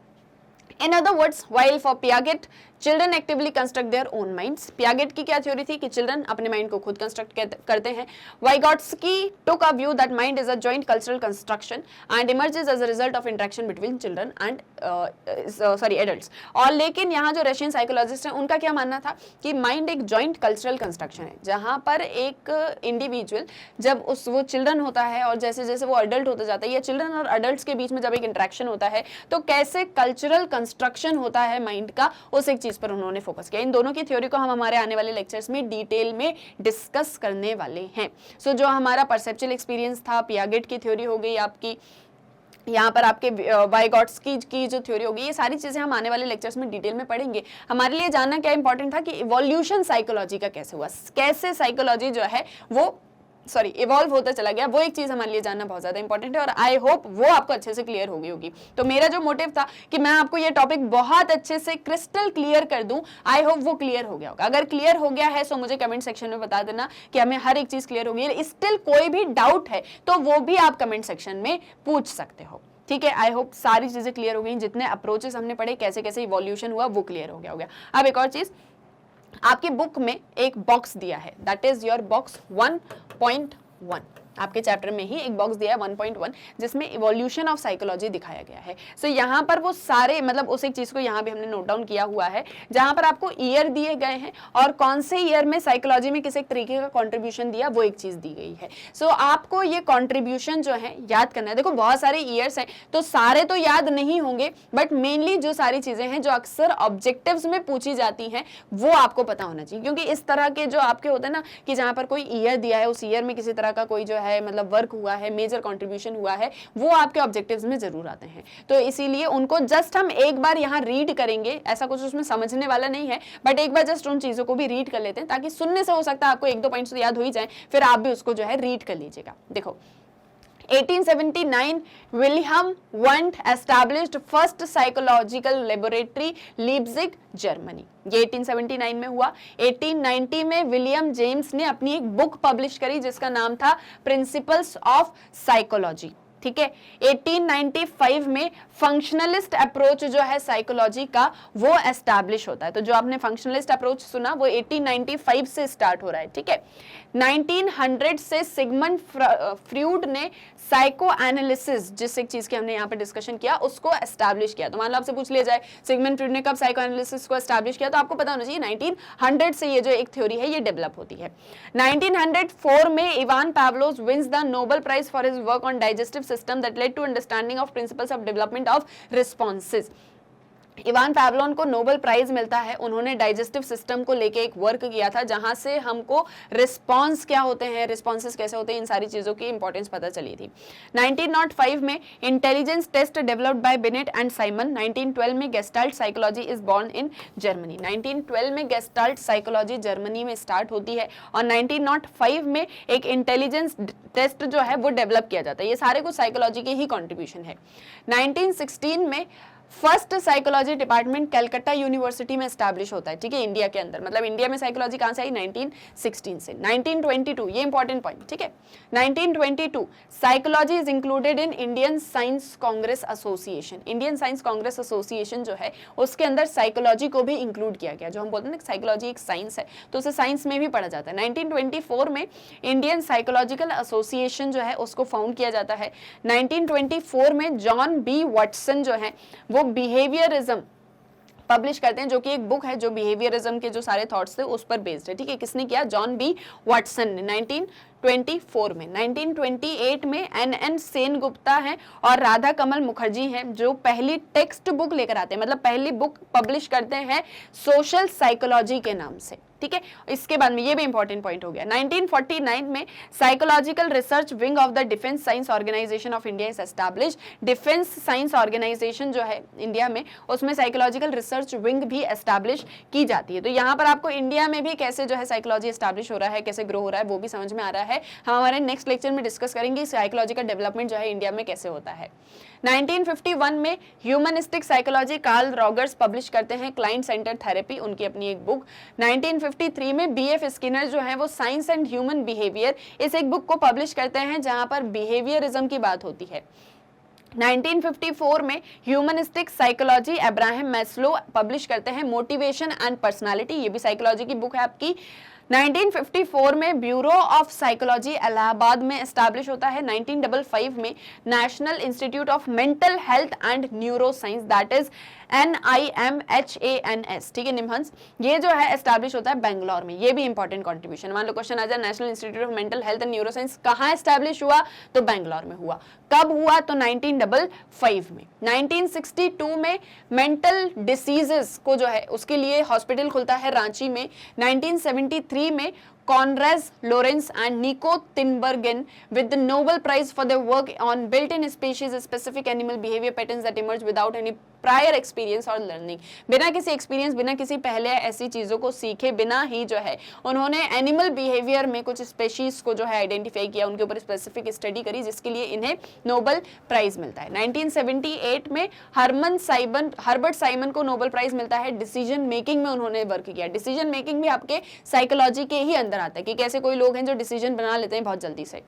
In other words, while for Piaget, children actively construct their own minds. Piaget की क्या थ्योरी थी कि चिल्ड्रन अपने माइंड को खुद कंस्ट्रक्ट करते हैं. Vygotsky took a view that mind is a joint cultural construction and emerges as a result of interaction between children and adults. और लेकिन यहाँ जो रशियन साइकोलॉजिस्ट हैं उनका क्या मानना था कि माइंड एक जॉइंट कल्चरल कंस्ट्रक्शन है, जहाँ पर एक इंडिविजुअल जब वो चिल्ड्रन होता है और जैसे जैसे वो अडल्ट होता जाता है या चिल्ड्रन और अडल्ट्स के बीच में जब एक इंटरेक्शन होता है तो कैसे कल्चरल कंस्ट्रक्शन होता है माइंड का, उस एक चीज पर उन्होंने फोकस किया। इन दोनों की थ्योरी को हम हमारे आने वाले लेक्चर्स में डिटेल में डिस्कस करने वाले हैं। सो जो हमारा परसेप्चुअल एक्सपीरियंस था, पियागेट की थ्योरी हो गई आपकी, यहाँ पर आपके वाइगॉट्स्की की जो थ्योरी होगी, ये सारी चीजें हम आने वाले लेक्चर्स में डिटेल में पढ़ेंगे। हमारे लिए जानना क्या इंपॉर्टेंट था कि इवोल्यूशन साइकोलॉजी का कैसे हुआ, कैसे साइकोलॉजी जो है वो इवॉल्व होता चला गया, वो एक चीज हमारे लिए जानना बहुत ज्यादा इंपॉर्टेंट है और आई होप वो आपको अच्छे से क्लियर हो गई होगी। तो मेरा जो मोटिव था कि मैं आपको ये टॉपिक बहुत अच्छे से क्रिस्टल क्लियर कर दूं, आई होप वो क्लियर हो गया होगा। अगर क्लियर हो गया है तो मुझे कमेंट सेक्शन में बता देना कि हमें हर एक चीज क्लियर हो गई है। स्टिल कोई भी डाउट है तो वो भी आप कमेंट सेक्शन में पूछ सकते हो, ठीक है। आई होप सारी चीजें क्लियर हो गई, जितने अप्रोचेस हमने पढ़े, कैसे कैसे इवोल्यूशन हुआ, वो क्लियर हो गया होगा। अब एक और चीज, आपकी बुक में एक बॉक्स दिया है, दैट इज योर बॉक्स 1.1, आपके चैप्टर में ही एक बॉक्स दिया है 1.1 जिसमें इवोल्यूशन ऑफ साइकोलॉजी दिखाया गया है। सो यहाँ पर वो सारे मतलब उस एक चीज को यहाँ भी हमने नोट डाउन किया हुआ है, जहां पर आपको ईयर दिए गए हैं और कौन से ईयर में साइकोलॉजी में किस एक तरीके का कंट्रीब्यूशन दिया, वो एक चीज दी गई है। सो आपको ये कंट्रीब्यूशन जो है याद करना है। देखो बहुत सारे ईयर्स हैं तो सारे तो याद नहीं होंगे, बट मेनली जो सारी चीजें हैं जो अक्सर ऑब्जेक्टिव्स में पूछी जाती हैं वो आपको पता होना चाहिए, क्योंकि इस तरह के जो आपके होते हैं ना कि जहां पर कोई ईयर दिया है, उस ईयर में किसी तरह का कोई जो है मतलब वर्क हुआ है, मेजर कंट्रीब्यूशन हुआ है, वो आपके ऑब्जेक्टिव्स में जरूर आते हैं। तो इसीलिए उनको जस्ट हम एक बार यहाँ रीड करेंगे, ऐसा कुछ उसमें समझने वाला नहीं है, बट एक बार जस्ट उन चीजों को भी रीड कर लेते हैं ताकि सुनने से हो सकता है आपको एक दो पॉइंट्स तो याद हो ही जाए, फिर आप भी उसको जो है रीड कर लीजिएगा। देखो 1879 William Wundt established first psychological laboratory Leipzig Germany, ये 1879 में हुआ। 1890 में विलियम जेम्स ने अपनी एक बुक पब्लिश करी जिसका नाम था प्रिंसिपल्स ऑफ साइकोलॉजी, ठीक है। 1895 में फंक्शनलिस्ट अप्रोच जो है साइकोलॉजी का वो एस्टैब्लिश होता है। तो जो आपने फंक्शनलिस्ट अप्रोच सुना वो 1895 से स्टार्ट हो रहा है, ठीक है। 1900 से सिगमंड फ्रूड ने साइको एनालिसिस, जिस एक चीज की हमने यहाँ पे डिस्कशन किया, उसको एस्टैब्लिश किया। तो मान लो आपसे पूछ लिया जाए सिगमंड फ्रूड ने कब साइको एनालिसिस को एस्टैब्लिश किया, तो आपको पता होना चाहिए 1900 से ये जो एक थ्योरी है ये डेवलप होती है। 1904 में Ivan Pavlov wins the Nobel prize for his work on digestive system that led to understanding of principles of development of responses. Ivan Pavlov को नोबेल प्राइज मिलता है, उन्होंने डाइजेस्टिव सिस्टम को लेके एक वर्क किया था जहां से हमको रिस्पॉन्स क्या होते हैं, रिस्पॉन्सेस कैसे होते हैं, इन सारी चीजों की इंपॉर्टेंस पता चली थी। 1905 में intelligence test developed by Binet and Simon. 1912 में gestalt psychology is born in Germany. 1912 में गेस्टाल्ट साइकोलॉजी जर्मनी में स्टार्ट होती है और 1905 में एक इंटेलिजेंस टेस्ट जो है वो डेवलप किया जाता है। ये सारे कुछ साइकोलॉजी के ही कॉन्ट्रीब्यूशन है। 1916 में first psychology department Calcutta university में एस्टैब्लिश होता है, ठीक है, इंडिया के अंदर। मतलब इंडिया में साइकोलॉजी कहां से आई, 1916 से। 1922 ये इंपॉर्टेंट पॉइंट, ठीक है। 1922 psychology is included in Indian science Congress association. Indian science Congress association जो है उसके अंदर साइकोलॉजी को भी इंक्लूड किया गया। जो हम बोलते हैं ना साइकोलॉजी एक साइंस है तो उसे साइंस में भी पढ़ा जाता है। 1924 में इंडियन साइकोलॉजिकल एसोसिएशन जो है उसको फाउंड किया जाता है। 1924 में जॉन बी वाटसन जो है वो बिहेवियरिज्म पब्लिश करते हैं, जो कि एक बुक है जो बिहेवियरिज्म के जो सारे थॉट्स थे उस पर बेस्ड है, ठीक है। किसने किया? जॉन बी वाटसन ने 1924 में। 1928 में एन सेन गुप्ता हैं और राधा कमल मुखर्जी हैं जो पहली टेक्स्ट बुक लेकर आते हैं, मतलब पहली बुक पब्लिश करते हैं सोशल साइकोलॉजी के नाम से, ठीक है। इसके बाद में ये भी इंपॉर्टेंट पॉइंट हो गया। 1949 में psychological research wing of the defence science organisation of India is establish. Defence science organisation जो है इंडिया में, उसमें साइकोलॉजिकल रिसर्च विंग भी एस्टैब्लिश की जाती है। तो यहाँ पर आपको इंडिया में भी कैसे जो है साइकोलॉजी एस्टैब्लिश हो रहा है, कैसे ग्रो हो रहा है, वो भी समझ में आ रहा है। हम हमारे नेक्स्ट लेक्चर में डिस्कस करेंगे साइकोलॉजिकल डेवलपमेंट जो है इंडिया में कैसे होता है। 1951 में humanistic psychology Carl Rogers publish करते हैं क्लाइंट सेंटर थेरेपी, उनकी अपनी एक बुक। 1953 में बीएफ स्किनर जो है वो साइंस एंड ह्यूमन बिहेवियर, इस एक बुक को पब्लिश करते हैं जहां पर बिहेवियरिज्म की बात होती है। 1954 में humanistic psychology Abraham Maslow publish करते हैं मोटिवेशन एंड पर्सनालिटी, ये भी साइकोलॉजी की बुक है आपकी। 1954 में ब्यूरो ऑफ साइकोलॉजी इलाहाबाद में एस्टैब्लिश होता है। 1955 में national institute of mental health and neuro science, that is NIMHANS, ठीक है, निमहंस, ये जो है एस्टैब्लिश होता है बेंगलोर में। ये भी इंपॉर्टेंट कंट्रीब्यूशन, मान लो क्वेश्चन आ जाए national institute of mental health and neuro science कहाँ एस्टैब्लिश हुआ? तो बेंगलोर में हुआ। कब हुआ? तो 1955 में। 1962 में मेंटल डिसीजेस को जो है उसके लिए हॉस्पिटल खुलता है रांची में। 1973 में Conrad Lorenz and Nico Tinbergen with the Nobel Prize for their work on built-in species specific animal behavior patterns that emerge without any prior experience or learning। बिना किसी एक्सपीरियंस, बिना किसी पहले ऐसी चीजों को सीखे बिना ही जो है उन्होंने एनिमल बिहेवियर में कुछ स्पेशीज को जो है आइडेंटिफाई किया, उनके ऊपर स्पेसिफिक स्टडी करी, जिसके लिए इन्हें नोबेल प्राइज मिलता है। 1978 में हर्बर्ट साइमन को नोबेल प्राइज मिलता है, डिसीजन मेकिंग में उन्होंने वर्क किया। डिसीजन मेकिंग भी आपके साइकोलॉजी के ही अंदर आता है कि कैसे कोई लोग हैं जो डिसीजन बना लेते हैं बहुत जल्दी से।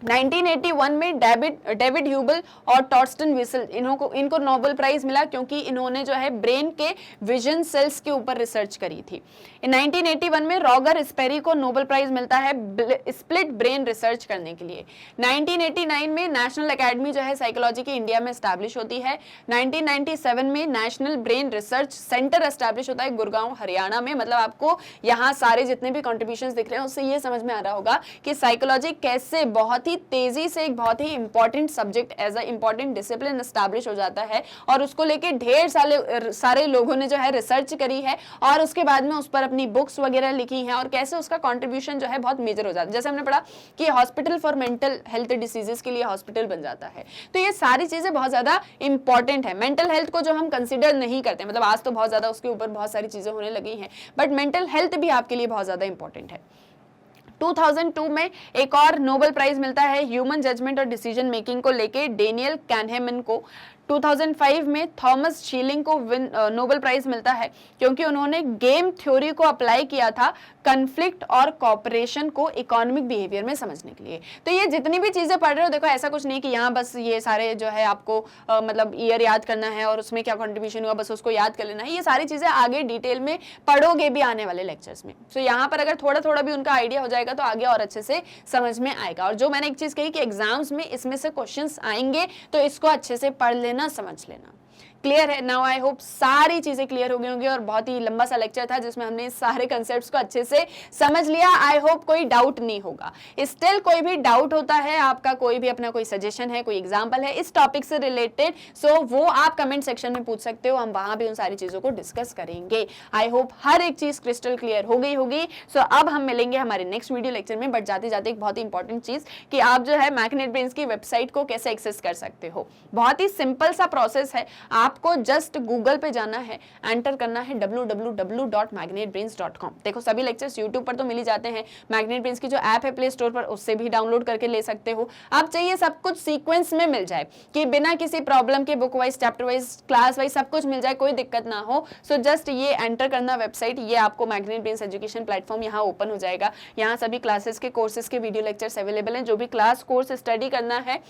1981 में डेविड ह्यूबल और टॉर्स्टन विसल, इनको नोबेल प्राइज मिला क्योंकि इन्होंने जो है ब्रेन के विजन सेल्स के ऊपर रिसर्च करी थी। 1981 में रॉगर स्पेरी को नोबेल प्राइज मिलता है स्प्लिट ब्रेन रिसर्च करने के लिए। 1989 में नेशनल एकेडमी जो है साइकोलॉजी की इंडिया में एस्टैब्लिश होती है। 1997 में national brain research centre establish होता है गुड़गांव हरियाणा में। मतलब आपको यहाँ सारे जितने भी कॉन्ट्रीब्यूशंस दिख रहे हैं उससे ये समझ में आ रहा होगा कि साइकोलॉजी कैसे बहुत ही तेजी से एक बहुत ही important subject as a important discipline establish हो जाता है, और उसको लेके ढेर सारे लोगों ने जो है रिसर्च करी है और उसके बाद में उस पर अपनी बुक्स वगैरह लिखी हैं, और कैसे उसका कंट्रीब्यूशन जो है बहुत मेजर हो जाता है। जैसे हमने पढ़ा कि hospital for mental health diseases के लिए हॉस्पिटल बन जाता है। तो ये सारी चीजें बहुत ज्यादा इंपॉर्टेंट है। मेंटल हेल्थ को जो हम कंसिडर नहीं करते, मतलब आज तो बहुत ज्यादा उसके ऊपर बहुत सारी चीजें होने लगी हैं, बट मेंटल हेल्थ भी आपके लिए बहुत ज्यादा इंपॉर्टेंट है। 2002 में एक और नोबेल प्राइज मिलता है ह्यूमन जजमेंट और डिसीजन मेकिंग को लेके डेनियल कैनहेमन को। 2005 में थॉमस शीलिंग को नोबेल प्राइज मिलता है क्योंकि उन्होंने गेम थ्योरी को अप्लाई किया था कन्फ्लिक्ट और कॉपरेशन को इकोनॉमिक बिहेवियर में समझने के लिए। तो ये जितनी भी चीजें पढ़ रहे हो, देखो ऐसा कुछ नहीं कि यहाँ बस ये सारे जो है आपको मतलब ईयर याद करना है और उसमें क्या कंट्रीब्यूशन हुआ बस उसको याद कर लेना है। ये सारी चीजें आगे डिटेल में पढ़ोगे भी आने वाले लेक्चर्स में। तो यहाँ पर अगर थोड़ा थोड़ा भी उनका आइडिया हो जाएगा तो आगे और अच्छे से समझ में आएगा। और जो मैंने एक चीज कही कि एग्जाम्स में इसमें से क्वेश्चंस आएंगे तो इसको अच्छे से पढ़ लेना, समझ लेना। क्लियर है? नाउ आई होप सारी चीजें क्लियर हो गई होंगी, और बहुत ही लंबा सा लेक्चर था जिसमें हमने सारे कंसेप्ट्स को अच्छे से समझ लिया। आई होप कोई डाउट नहीं होगा। स्टिल कोई भी डाउट होता है, आपका कोई भी अपना कोई सजेशन है, कोई एग्जांपल है इस टॉपिक से रिलेटेड, सो वो आप कमेंट सेक्शन में पूछ सकते हो, हम वहां भी उन सारी चीजों को डिस्कस करेंगे। आई होप हर एक चीज क्रिस्टल क्लियर हो गई होगी। सो अब हम मिलेंगे हमारे नेक्स्ट वीडियो लेक्चर में। बट जाते जाते एक बहुत ही इंपॉर्टेंट चीज कि आप जो है मैग्नेट ब्रेन्स की वेबसाइट को कैसे एक्सेस कर सकते हो। बहुत ही सिंपल सा प्रोसेस है, आपको जस्ट गूगल पे जाना है, एंटर करना है www.magnetbrains.com। देखो सभी लेक्चर्स यूट्यूब पर तो मिल ही जाते हैं, मैग्नेट ब्रेन्स की जो ऐप है प्ले स्टोर पर उससे भी डाउनलोड करके ले सकते हो। आप चाहिए सब कुछ सीक्वेंस में मिल जाए कि बिना किसी प्रॉब्लम के book wise, chapter wise, class wise सब कुछ मिल जाए, कोई दिक्कत ना हो। सो जस्ट ये एंटर करना वेबसाइट, ये आपको मैग्नेट ब्रेन्स एजुकेशन प्लेटफॉर्म यहाँ ओपन हो जाएगा। यहाँ सभी क्लासेस के कोर्सेज के वीडियो लेक्चर्स अवेलेबल हैं। जो भी क्लास कोर्स स्टडी करना है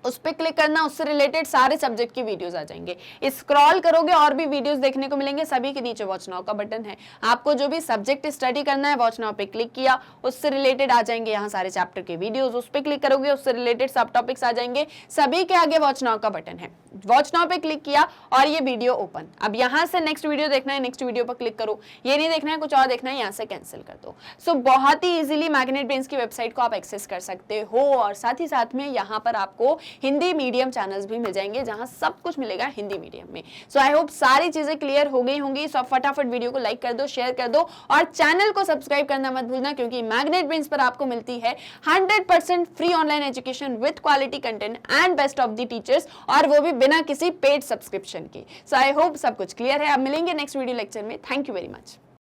उस पर क्लिक करना, उससे रिलेटेड सारे सब्जेक्ट की वीडियोस आ जाएंगे। स्क्रॉल करोगे और भी वीडियोस देखने को मिलेंगे। सभी के नीचे वॉच नाउ का बटन है, आपको जो भी सब्जेक्ट स्टडी करना है वॉच नाउ पे क्लिक किया, उससे रिलेटेड आ जाएंगे यहाँ सारे चैप्टर के वीडियोस। उस पर क्लिक करोगे उससे रिलेटेड सब टॉपिक्स आ जाएंगे। सभी के आगे वॉच नाउ का बटन है, वॉच नाउ पे क्लिक किया और ये वीडियो ओपन। अब यहाँ से नेक्स्ट वीडियो देखना है, नेक्स्ट वीडियो पर क्लिक करो, ये नहीं देखना है कुछ और देखना है, यहाँ से कैंसिल कर दो। सो बहुत ही इजीली मैग्नेट ब्रेन्स की वेबसाइट को आप एक्सेस कर सकते हो और साथ ही साथ में यहाँ पर आपको हिंदी मीडियम चैनल्स भी मिल जाएंगे जहाँ सब कुछ मिलेगा हिंदी मीडियम में। सो आई होप सारी चीजें क्लियर हो गई होंगी। सो फटाफट वीडियो को लाइक कर दो, शेयर कर दो और चैनल को सब्सक्राइब करना मत भूलना, क्योंकि मैग्नेट ब्रेन्स पर आपको मिलती है 100% free online education with quality content and best of the teachers, और वो भी बिना किसी पेड सब्सक्रिप्शन के। सो आई होप सब कुछ क्लियर है। अब मिलेंगे नेक्स्ट वीडियो लेक्चर में। Thank you very much.